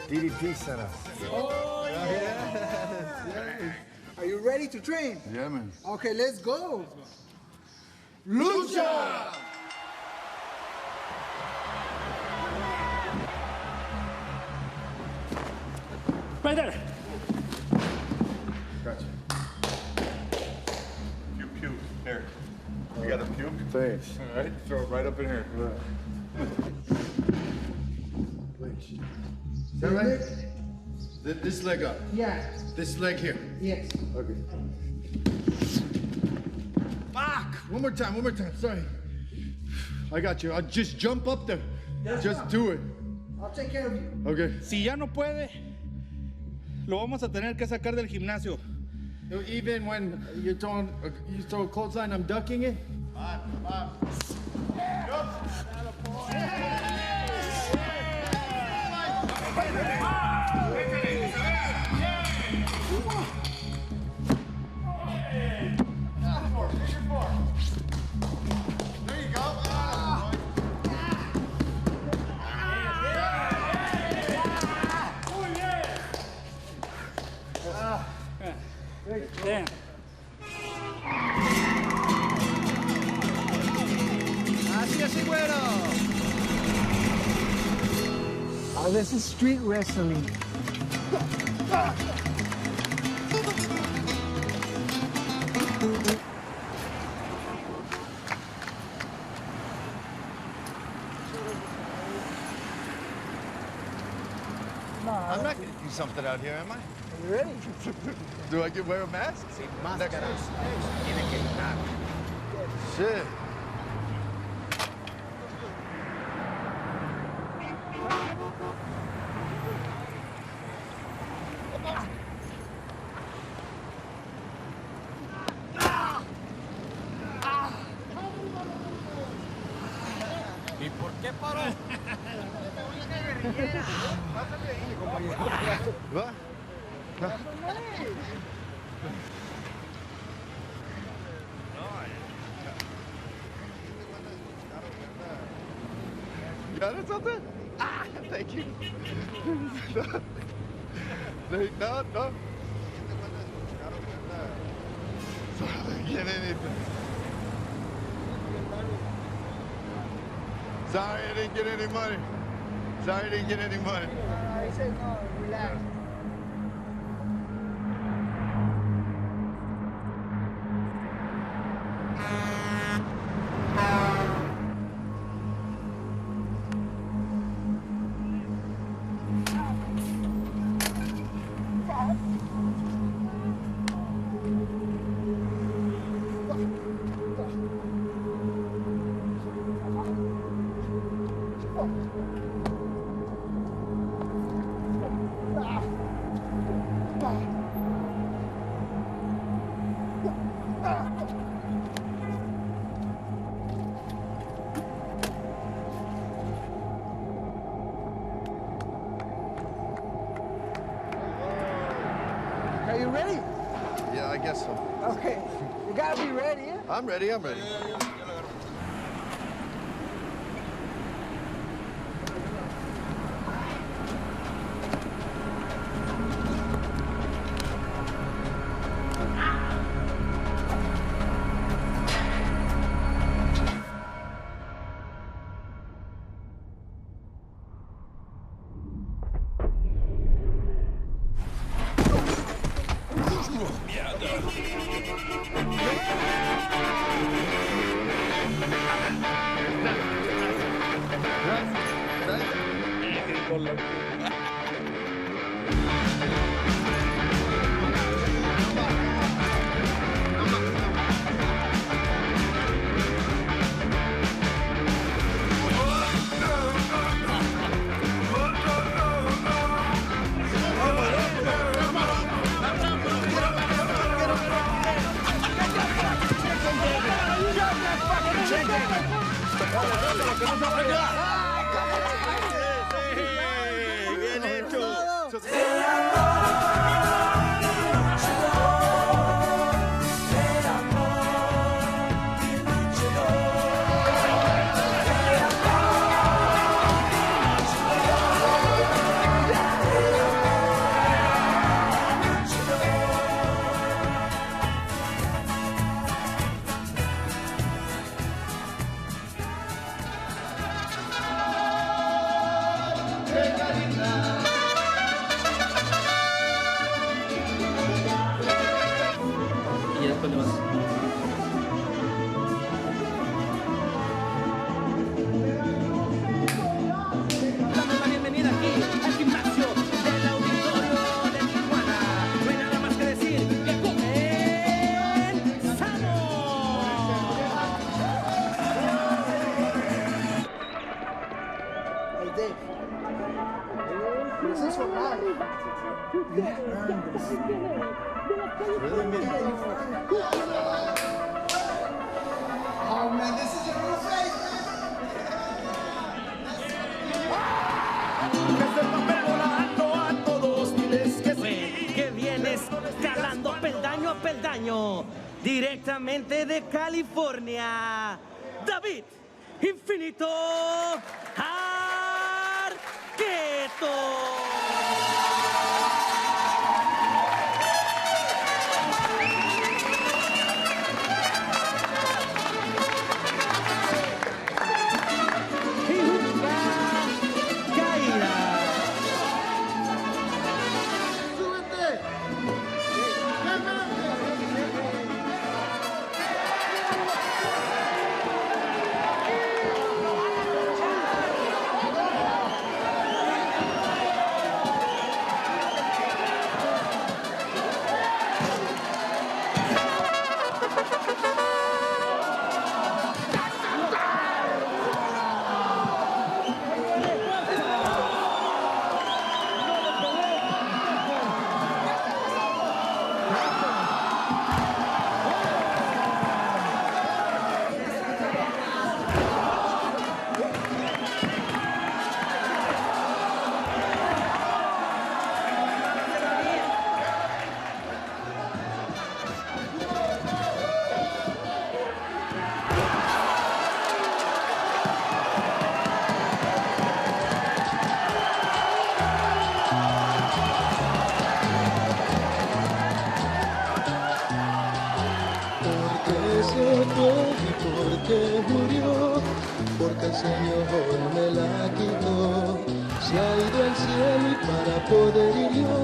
DDP sent us. Oh, yeah. Are you ready to train? Yeah, man. Okay, let's go. Lucha! Right there. Gotcha. Puke. Here. You got a puke? Thanks. All right, throw it right up in here. Is that right? This leg up. Yeah. This leg here. Yes. Okay. Fuck! One more time. Sorry. I got you. I'll just jump up there. Just do it. I'll take care of you. Okay. Si ya no puede, lo vamos a tener que sacar del gimnasio. Even when you throw a clothesline, I'm ducking it? Damn. Así, güero. Oh, this is street wrestling. I'm not gonna do something out here, am I? Are you ready? Do I get wear a mask? Shit. ¿Y por qué paró? What? Got it something? Ah, thank you. No. Sorry, I didn't get anything. Sorry, I didn't get any money. Relax. guess so. Okay, you gotta be ready, yeah? I'm ready, I'm ready. Y después le vas. Damos la bienvenida aquí al gimnasio del auditorio de Tijuana. No hay nada más que decir que comenzamos. Hey, Dave. This is for life. You earned this. Oh man, this is your new face. Que vienes escalando peldaño a peldaño, directamente de California, David Infinito Arquetto. Porque murió, porque el Señor me la quitó. Se ha ido al cielo y para poder ir yo,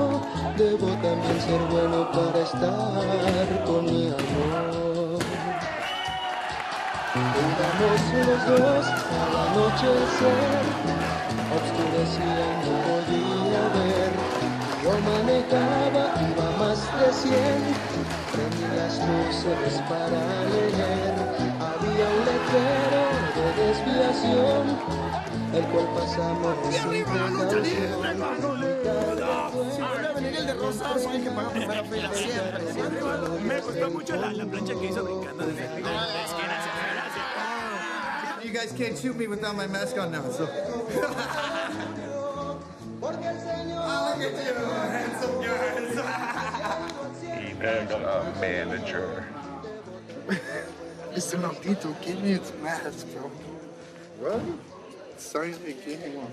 debo también ser bueno para estar con mi amor. Íbamos los dos al anochecer, oscurecía y no podía ver. Yo manejaba, iba más de 100, prendí las luces para leer. Había un letrero de desviación, el cual pasamos sin precaución. El de Rosados, hay que pagar primera fila siempre. Me gustó mucho la plancha que hizo brincando desde el You guys can't shoot me without my mask on now, so. Look at you, handsome girls. and a manager. Mr. Maldito, give me its mask, bro. What? Sorry they gave me one.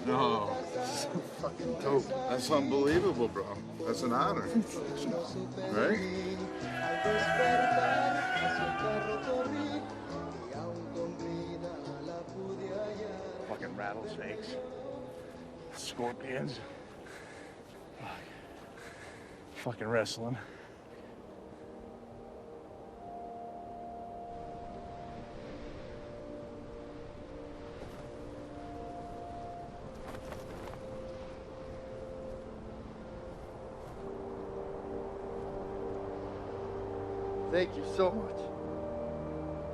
No. So fucking dope. That's unbelievable, bro. That's an honor. Right? Fucking rattlesnakes. Scorpions. Fucking wrestling. Thank you so much.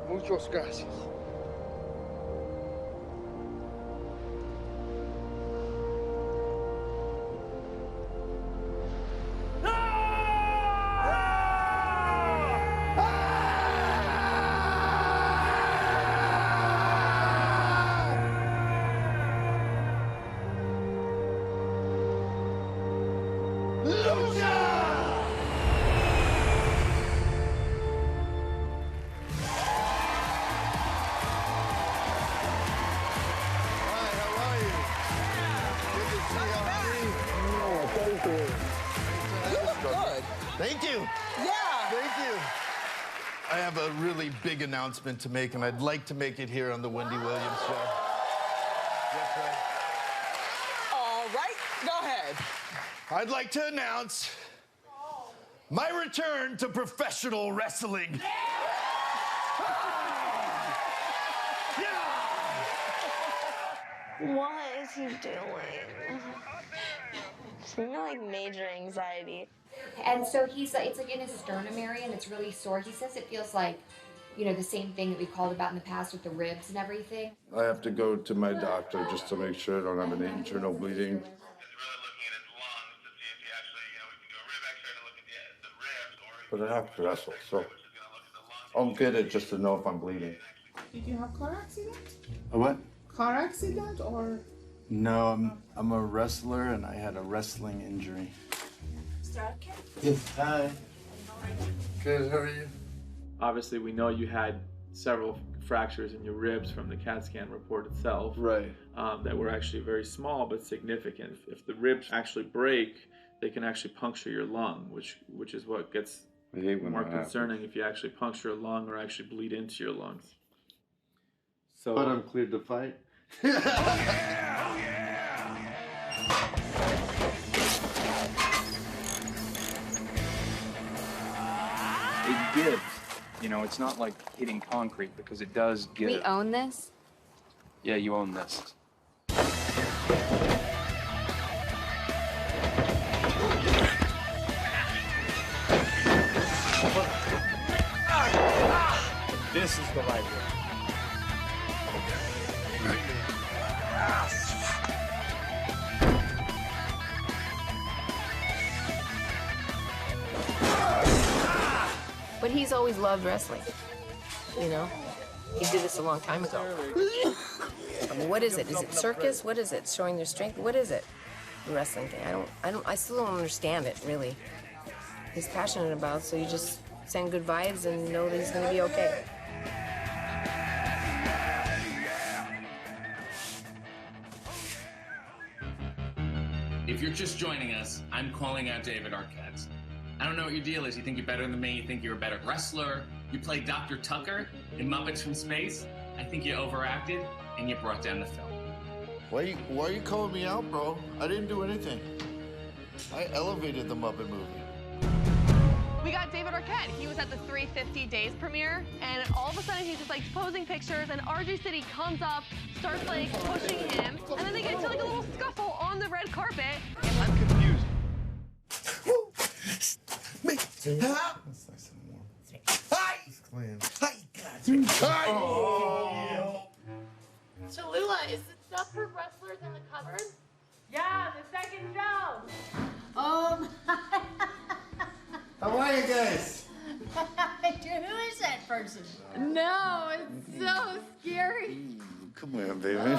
Muchas gracias. Thank you. Yeah. Thank you. I have a really big announcement to make, and I'd like to make it here on the Wendy Williams show. Yes, right. All right, go ahead. I'd like to announce my return to professional wrestling. What is he doing? It's like major anxiety. And so it's like in his sternum area, and it's really sore. He says it feels like, you know, the same thing that we called about in the past with the ribs and everything. I have to go to my doctor just to make sure I don't have any internal bleeding. But I have to wrestle, so I'll get it just to know if I'm bleeding. Did you have car accident? A what? Car accident or? No, I'm a wrestler and I had a wrestling injury. Yes. Hi. Good, how are you? Obviously, we know you had several fractures in your ribs from the CAT scan report itself. Right. That were actually very small but significant. If the ribs actually break, they can actually puncture your lung, which is what gets more concerning if you actually puncture a lung or actually bleed into your lungs. So, But I'm cleared to fight. It gives. You know, it's not like hitting concrete because it does give. We own this? Yeah, you own this. This is the right way. But he's always loved wrestling. You know? He did this a long time ago. I mean, what is it? Is it circus? What is it? Showing their strength? What is it? The wrestling thing. I still don't understand it, really. He's passionate about it, so you just send good vibes and know that he's gonna be okay. If you're just joining us, I'm calling out David Arquette. I don't know what your deal is. You think you're better than me? You think you're a better wrestler? You played Dr. Tucker in Muppets from Space? I think you overacted and you brought down the film. Why are you calling me out, bro? I didn't do anything. I elevated the Muppet movie. We got David Arquette. He was at the 350 Days premiere, and all of a sudden he's just like posing pictures, and RJ City comes up, starts like pushing him, and then they get into like a little scuffle on the red carpet. I'm confused. Cholula, is it stuff for wrestlers in the cupboard? Yeah, the second show. How are you guys? Who is that person? No, it's so scary. Come on, baby.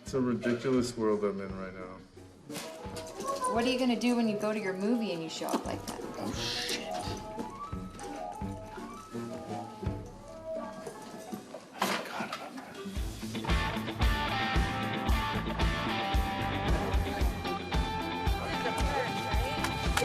It's a ridiculous world I'm in right now. What are you gonna do when you go to your movie and you show up like that? Oh, shit.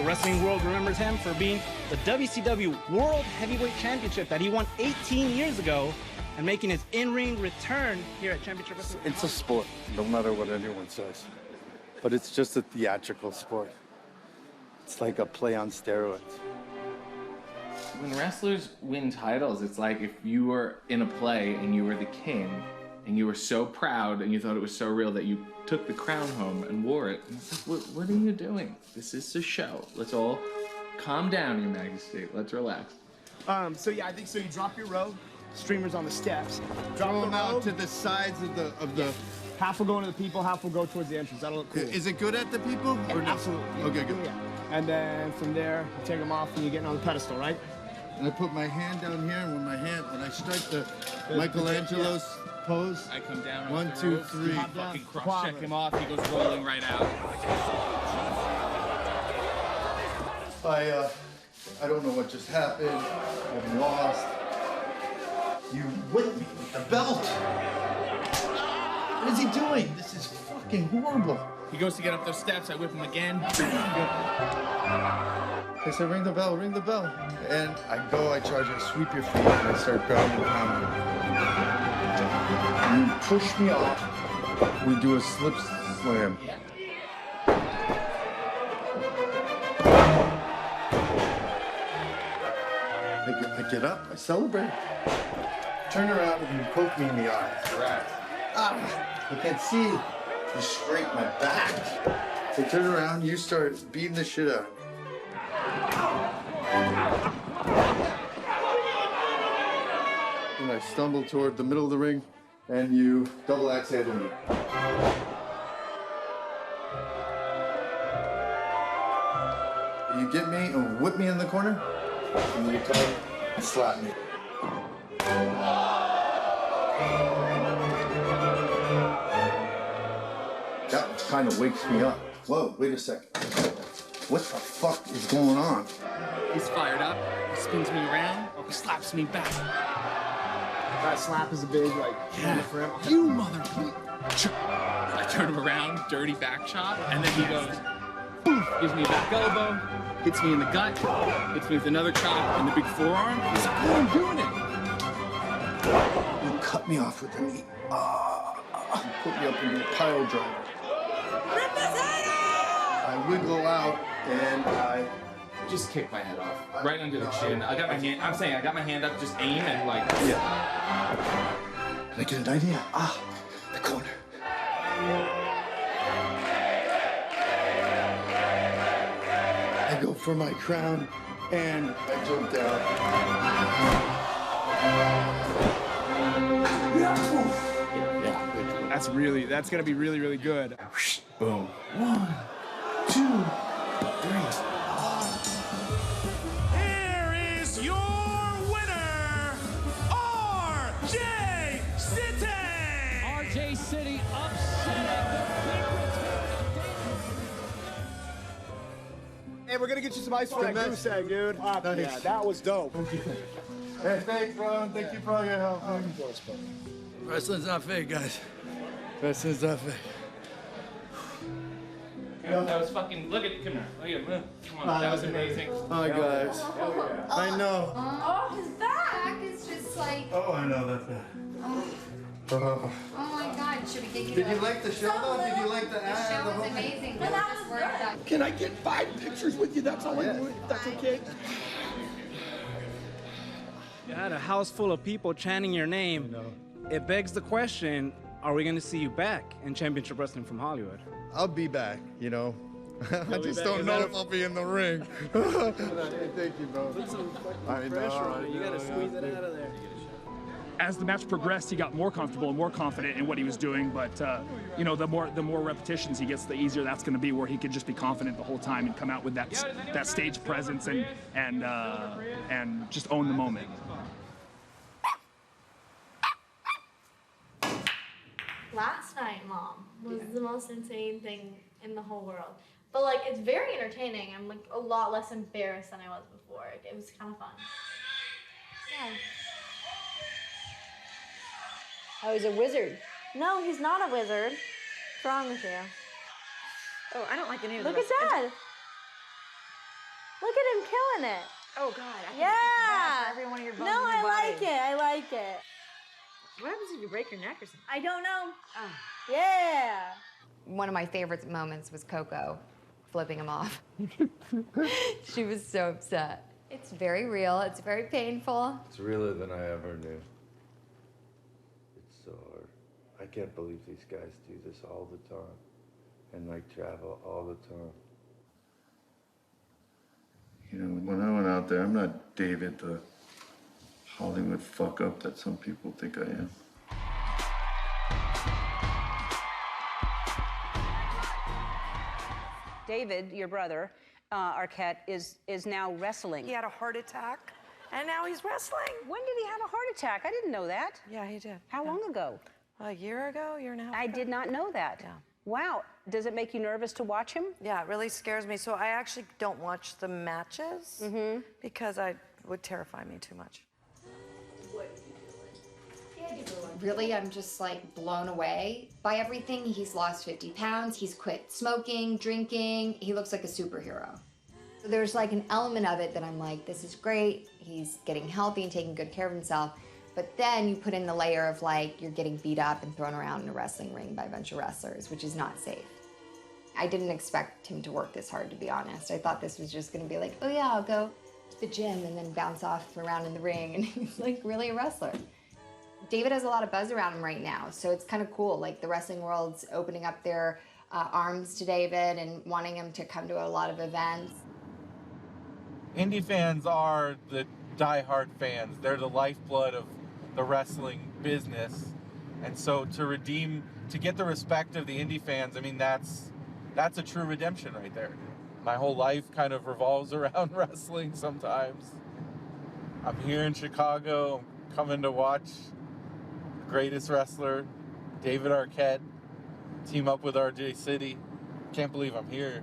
wrestling world remembers him for being the WCW World Heavyweight Championship that he won 18 years ago and making his in-ring return here at Championship Wrestling. It's a sport, no matter what anyone says. But it's just a theatrical sport. It's like a play on steroids. When wrestlers win titles, it's like if you were in a play and you were the king and you were so proud and you thought it was so real that you took the crown home and wore it. And it's like, what are you doing? This is a show. Let's all calm down, Your Majesty. Let's relax. So yeah, I think so. You drop your robe, streamers on the steps. Drop Throw the them out robe. to the sides of the. Half will go into the people, half will go towards the entrance. That'll look cool. Is it good at the people? Or no? Absolutely. Okay, good. Yeah. And then from there, you take them off and you're getting on the pedestal, right? And I put my hand down here, and when I start the Michelangelo's pose, I come down. 1, 2, 3. Fucking cross-check him off. He goes rolling right out. I don't know what just happened. I'm lost. You whipped me with the belt. What is he doing? This is fucking horrible. He goes to get up those steps. I whip him again. I said, ring the bell, ring the bell. And I go, I charge, I sweep your feet, and I start grounding and pounding. You push me off. We do a slip slam. I get up, I celebrate. Turn around and you poke me in the eye. I can't see. You scrape my back. I turn around, you start beating the shit out of me. And I stumble toward the middle of the ring, and you double axe handle me. You get me and whip me in the corner, and you come and slap me. That kind of wakes me up. Whoa, wait a second. What the fuck is going on? He's fired up. He spins me around. He slaps me back. That slap is a big, like, moment for him. You motherfucker. I turn him around, dirty back chop, and then he goes, boom, gives me a back elbow, hits me in the gut, hits me with another chop in the big forearm. He's like, oh, I'm doing it. You cut me off with the knee. You put me up into a pile driver. I wiggle out and I Just kick my head off. Right under the chin. I got my hand, I'm saying I got my hand up, just aim and like. Yeah. Can I get an idea? The corner. I go for my crown and I jump down. That's gonna be really, really good. Boom. 1, 2, 3. Here is your winner, RJ City! RJ City upsetting the Hey, we're gonna get you some ice for that goose egg, dude. Nice. Yeah, that was dope. Hey, thanks, bro. Thank you for all your help. Wrestling's not fake, guys. Wrestling's not fake. That was fucking. Look at. Come here. Look at. Come on. That was amazing. Hi, guys. I know. Oh, his back is just like. Oh, I know that's bad. Oh my God! Should we get you? Did you like the show, though? Did you like the The ad? show was amazing. But that was good. Can I get 5 pictures with you? That's all I want. That's okay. You had a house full of people chanting your name. It begs the question, are we going to see you back in Championship Wrestling from Hollywood? I'll be back, you know. I just back. don't Is know that if I'll be in the ring. Hey, thank you, bro. Put some I pressure know, on it. You got to squeeze it out of there. As the match progressed, he got more comfortable and more confident in what he was doing. But you know, the more repetitions he gets, the easier that's going to be. Where he could just be confident the whole time and come out with that stage presence and just own the moment. Last night, Mom, was the most insane thing in the whole world. But like, it's very entertaining. I'm like a lot less embarrassed than I was before. It was kind of fun. Yeah. Oh, he's a wizard. No, he's not a wizard. What's wrong with you? Oh, I don't like any of Look this. at Dad. Look at him killing it. Oh God. I can Yeah. every one of your bones No, in your I body. like it. I like it. What happens if you break your neck or something? I don't know. Yeah. One of my favorite moments was Coco flipping him off. She was so upset. It's very real. It's very painful. It's realer than I ever knew. It's so hard. I can't believe these guys do this all the time and like travel all the time. You know, when I went out there, I'm not David, the Hollywood fuck up that some people think I am. David, your brother, Arquette, is now wrestling. He had a heart attack, and now he's wrestling. When did he have a heart attack? I didn't know that. Yeah, he did. How long ago? A year ago, year and a half I ago. did not know that. Yeah. Wow. Does it make you nervous to watch him? Yeah, it really scares me. So I actually don't watch the matches because it would terrify me too much. Really, I'm just like blown away by everything. He's lost 50 pounds. He's quit smoking, drinking. He looks like a superhero. There's like an element of it that I'm like, this is great. He's getting healthy and taking good care of himself. But then you put in the layer of like, you're getting beat up and thrown around in a wrestling ring by a bunch of wrestlers, which is not safe. I didn't expect him to work this hard, to be honest. I thought this was just gonna be like, oh yeah, I'll go to the gym and then bounce off around in the ring. And he's like really a wrestler. David has a lot of buzz around him right now, so it's kind of cool. Like the wrestling world's opening up their arms to David and wanting him to come to a lot of events. Indie fans are the diehard fans. They're the lifeblood of the wrestling business. And so to get the respect of the indie fans, I mean, that's a true redemption right there. My whole life kind of revolves around wrestling sometimes. I'm here in Chicago, I'm coming to watch the greatest wrestler, David Arquette, team up with RJ City. Can't believe I'm here.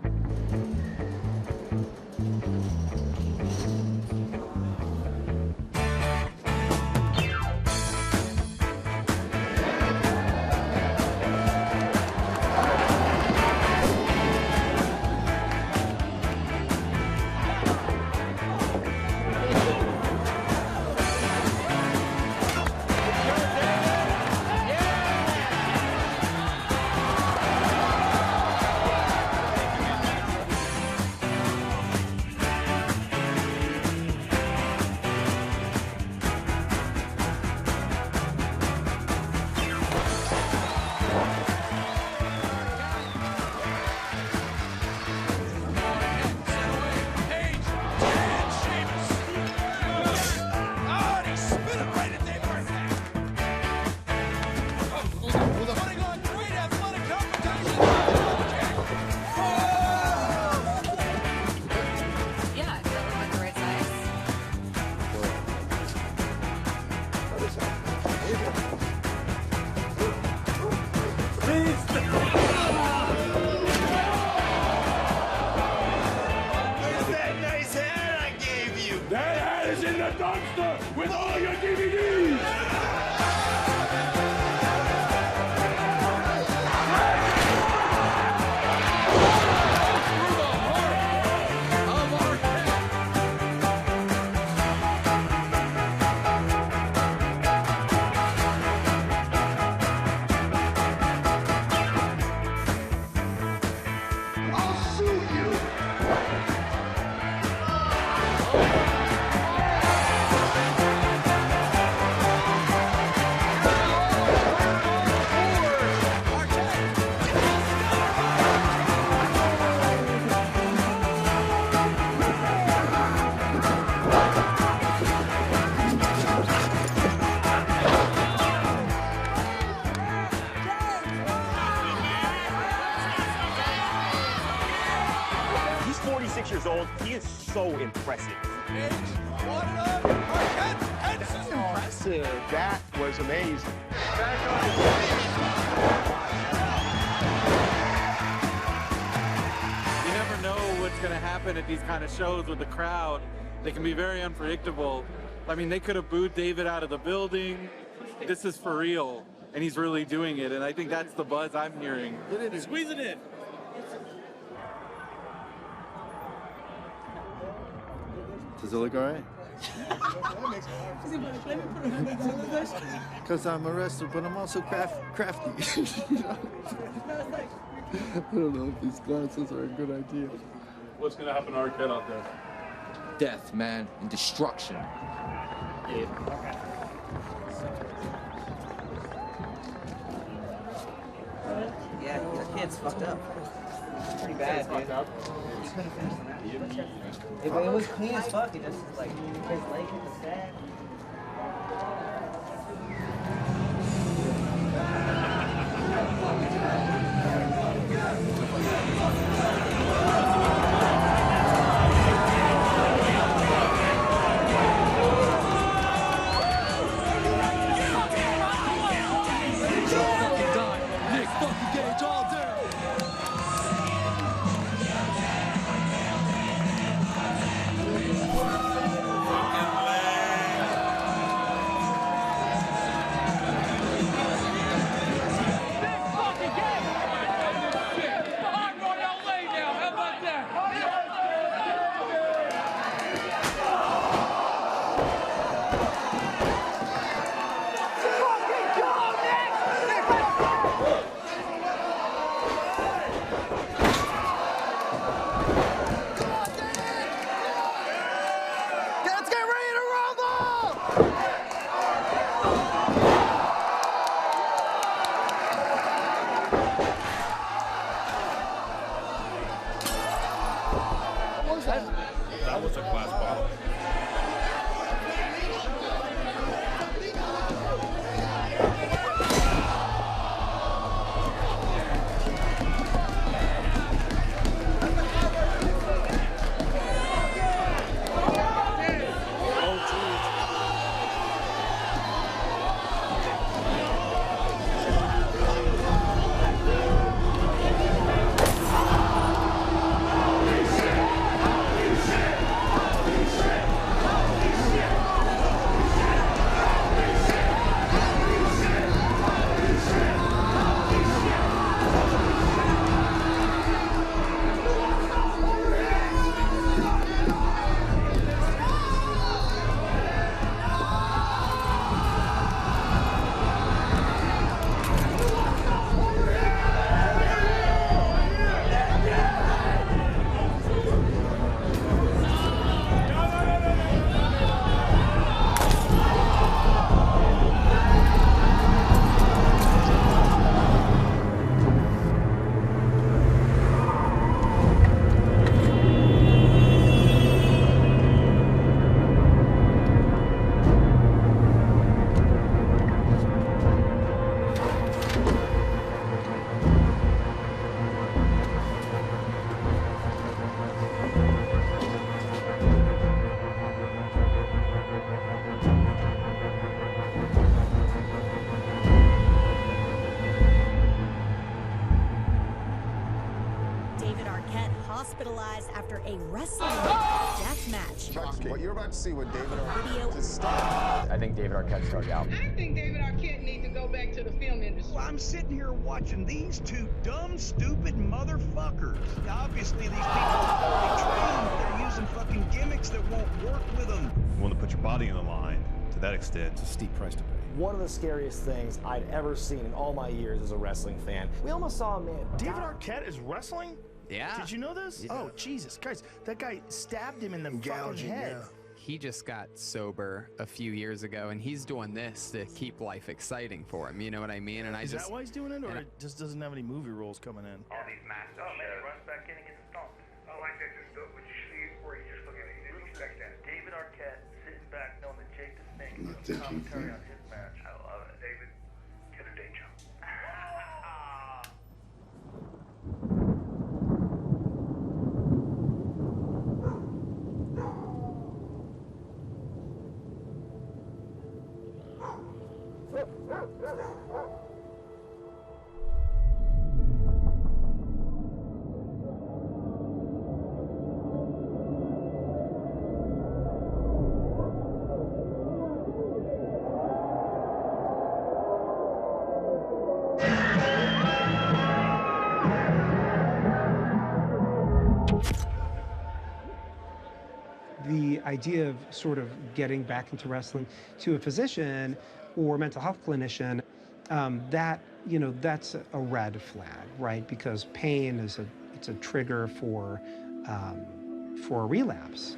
He's 46 years old. He is so impressive. That's impressive. That was amazing. You never know what's going to happen at these kind of shows with the crowd. They can be very unpredictable. I mean, they could have booed David out of the building. This is for real, and he's really doing it, and I think that's the buzz I'm hearing. Squeeze it in. Does it look all right? Because I'm a wrestler, but I'm also crafty. You know? I don't know if these glasses are a good idea. What's going to happen to Arquette out there? Death, man, and destruction. Yeah, your kid's fucked up. It's pretty bad, dude. He could have finished the match. It was clean as fuck. He just like his leg hit the bad. That was a glass bottle. David Arquette hospitalized after a wrestling death match. What you're about to see with David Arquette just started. I think David Arquette struck out. I think David Arquette needs to go back to the film industry. Well, I'm sitting here watching these two dumb, stupid motherfuckers. Obviously, these people are poorly trained. They're using fucking gimmicks that won't work with them. You want to put your body on the line to that extent. It's a steep price to pay. One of the scariest things I'd ever seen in all my years as a wrestling fan. We almost saw a man. David Arquette is wrestling? Yeah. Did you know this? Yeah. Oh, Jesus Christ. That guy stabbed him in the fucking head. He just got sober a few years ago, and he's doing this to keep life exciting for him. You know what I mean? And Is that why he's doing it, or it just doesn't have any movie roles coming in? All these massive shows. Runs back in and gets stomped. I like that. Just would you see it, or you just look at it? You didn't expect that. David Arquette sitting back knowing that Jake the Snake is doing commentary on his match. I love it. David, get a day job. idea of sort of getting back into wrestling to a physician or mental health clinician, that's a red flag, right? Because pain is a trigger for a relapse.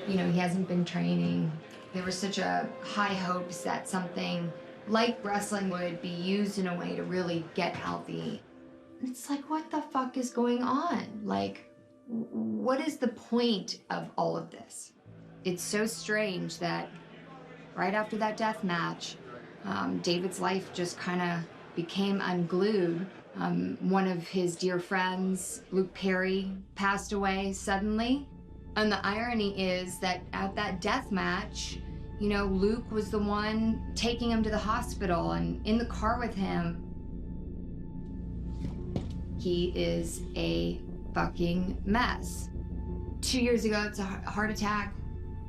He hasn't been training. There was such a high hopes that something like wrestling would be used in a way to really get healthy. It's like, what the fuck is going on? Like, what is the point of all of this? It's so strange that right after that death match, David's life just kind of became unglued. One of his dear friends, Luke Perry, passed away suddenly. And the irony is that at that death match, Luke was the one taking him to the hospital and in the car with him. He is a fucking mess. 2 years ago, it's a heart attack.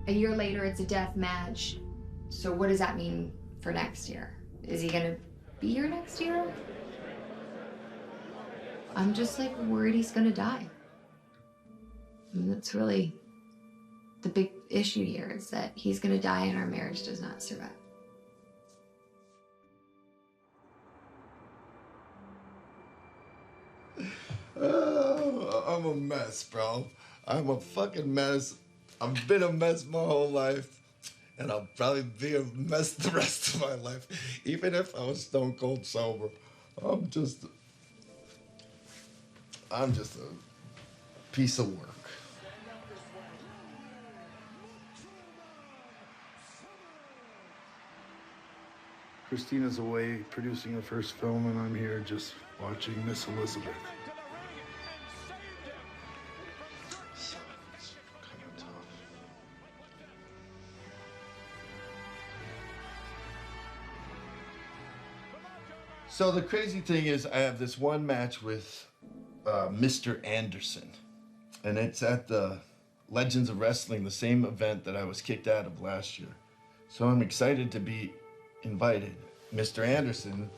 A year later, it's a death match. So what does that mean for next year? Is he gonna be here next year? I'm just like worried he's gonna die. And that's really the big issue here, is that he's gonna die and our marriage does not survive. I'm a mess, bro. I'm a fucking mess. I've been a mess my whole life. And I'll probably be a mess the rest of my life, even if I was stone cold sober. I'm just a piece of work. Christina's away producing her first film, and I'm here just watching Miss Elizabeth. So the crazy thing is, I have this one match with Mr. Anderson, and it's at the Legends of Wrestling, the same event that I was kicked out of last year. So I'm excited to be invited. Mr. Anderson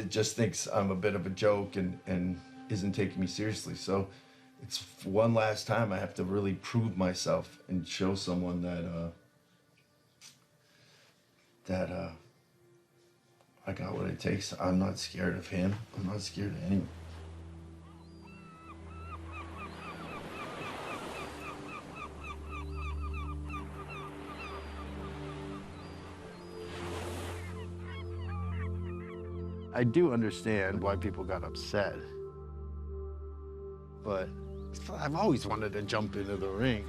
just thinks I'm a bit of a joke and isn't taking me seriously. So it's one last time I have to really prove myself and show someone that I got what it takes. I'm not scared of him. I'm not scared of anyone. I do understand why people got upset, but I've always wanted to jump into the ring.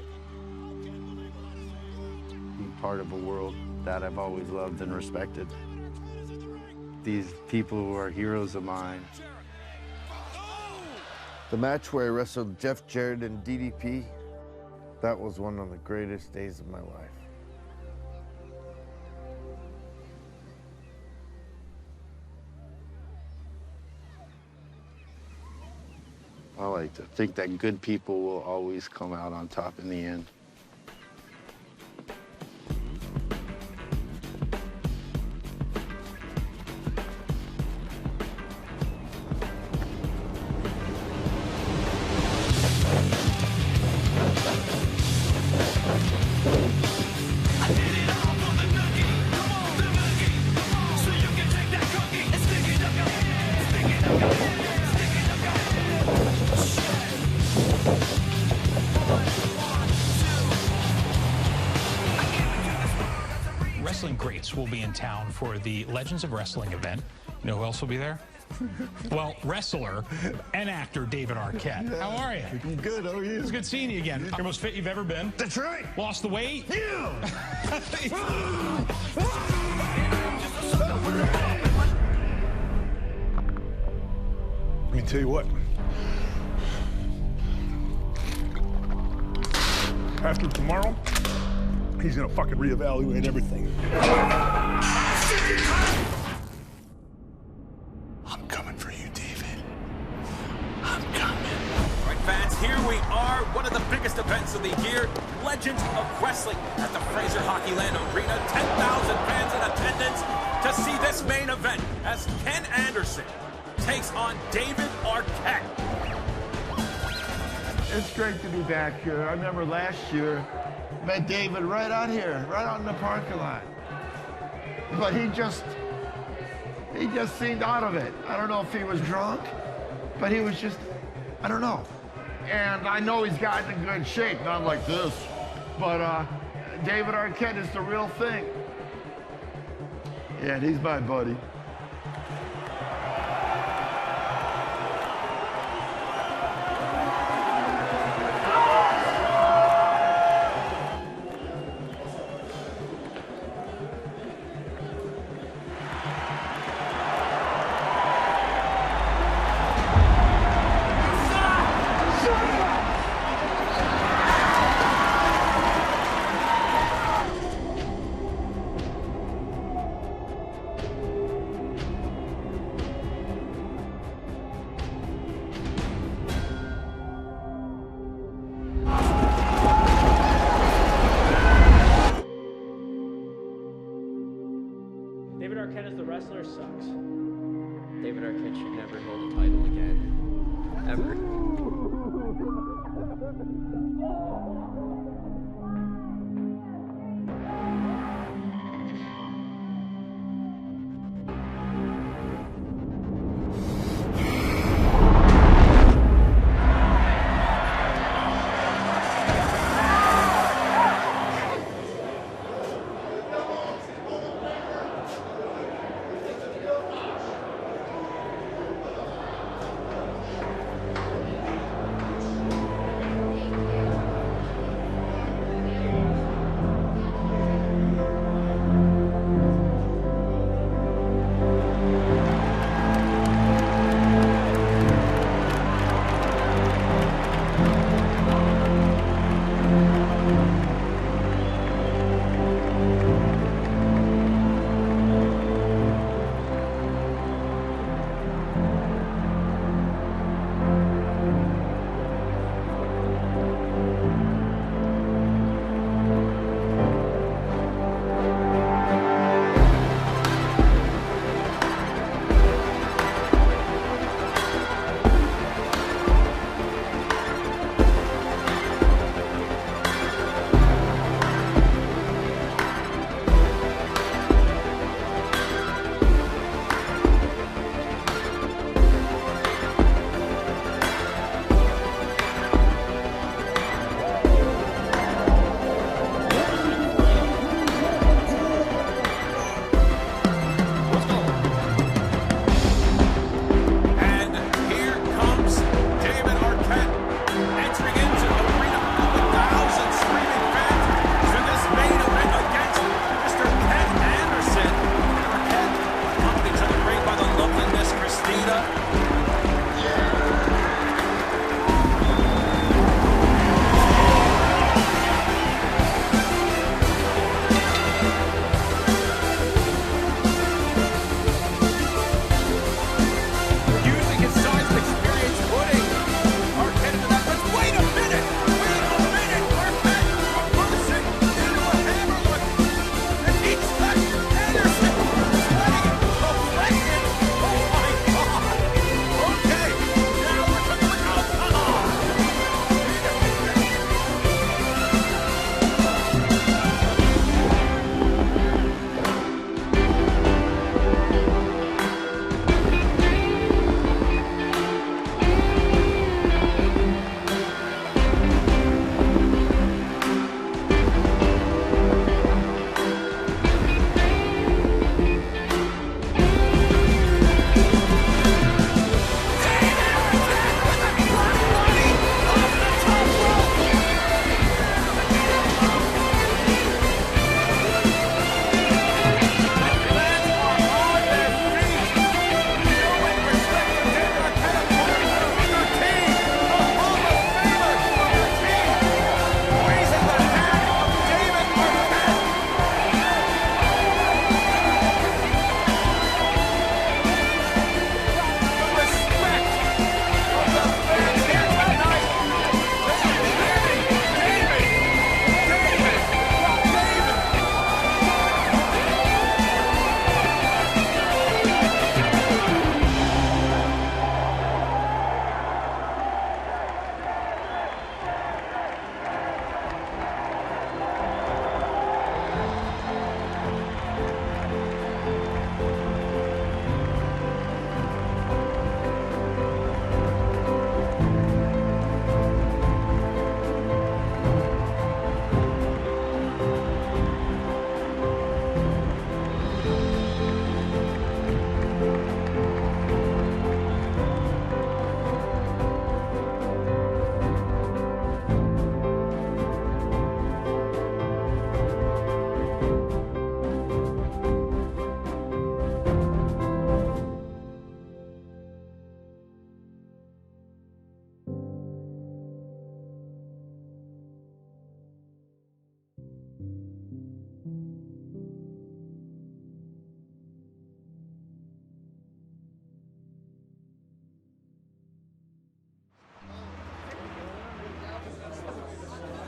Be part of a world that I've always loved and respected. These people who are heroes of mine. The match where I wrestled Jeff Jarrett and DDP, that was one of the greatest days of my life. I like to think that good people will always come out on top in the end. Wrestling greats will be in town for the Legends of Wrestling event. You know who else will be there? Well, wrestler and actor David Arquette. How are you? Good, how are you? It's good seeing you again. You're most fit you've ever been. That's right. Lost the weight? Yeah. Let me tell you what. After tomorrow, he's gonna fucking reevaluate everything. I'm coming for you, David. I'm coming. All right, fans, here we are. One of the biggest events of the year, Legends of Wrestling at the Fraser Hockeyland Arena. 10,000 fans in attendance to see this main event as Ken Anderson takes on David Arquette. It's great to be back here. I remember last year, met David right out here, right out in the parking lot. But he just seemed out of it. I don't know if he was drunk, but he was just, I don't know. And I know he's gotten in good shape, not like this. But David Arquette is the real thing. Yeah, and he's my buddy. David Arquette as the wrestler sucks. David Arquette should never hold a title again. Ever.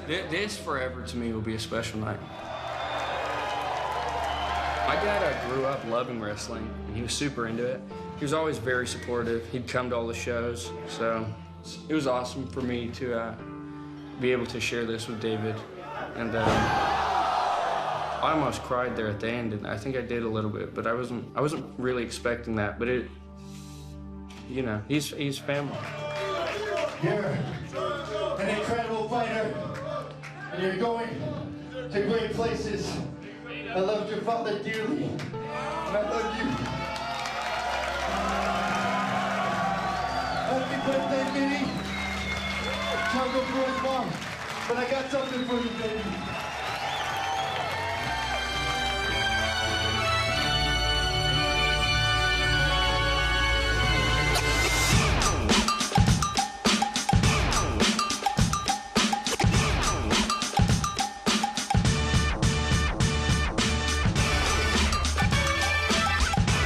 This forever to me will be a special night. My dad grew up loving wrestling, and he was super into it. He was always very supportive. He'd come to all the shows, so it was awesome for me to be able to share this with David. And I almost cried there at the end, and I think I did a little bit, but I wasn't really expecting that. But it, you know, he's family. You're an incredible fighter, and you're going to great places. I loved your father dearly, and I love you. Happy birthday, Vinny. Jungle for his mom, but I got something for you, baby.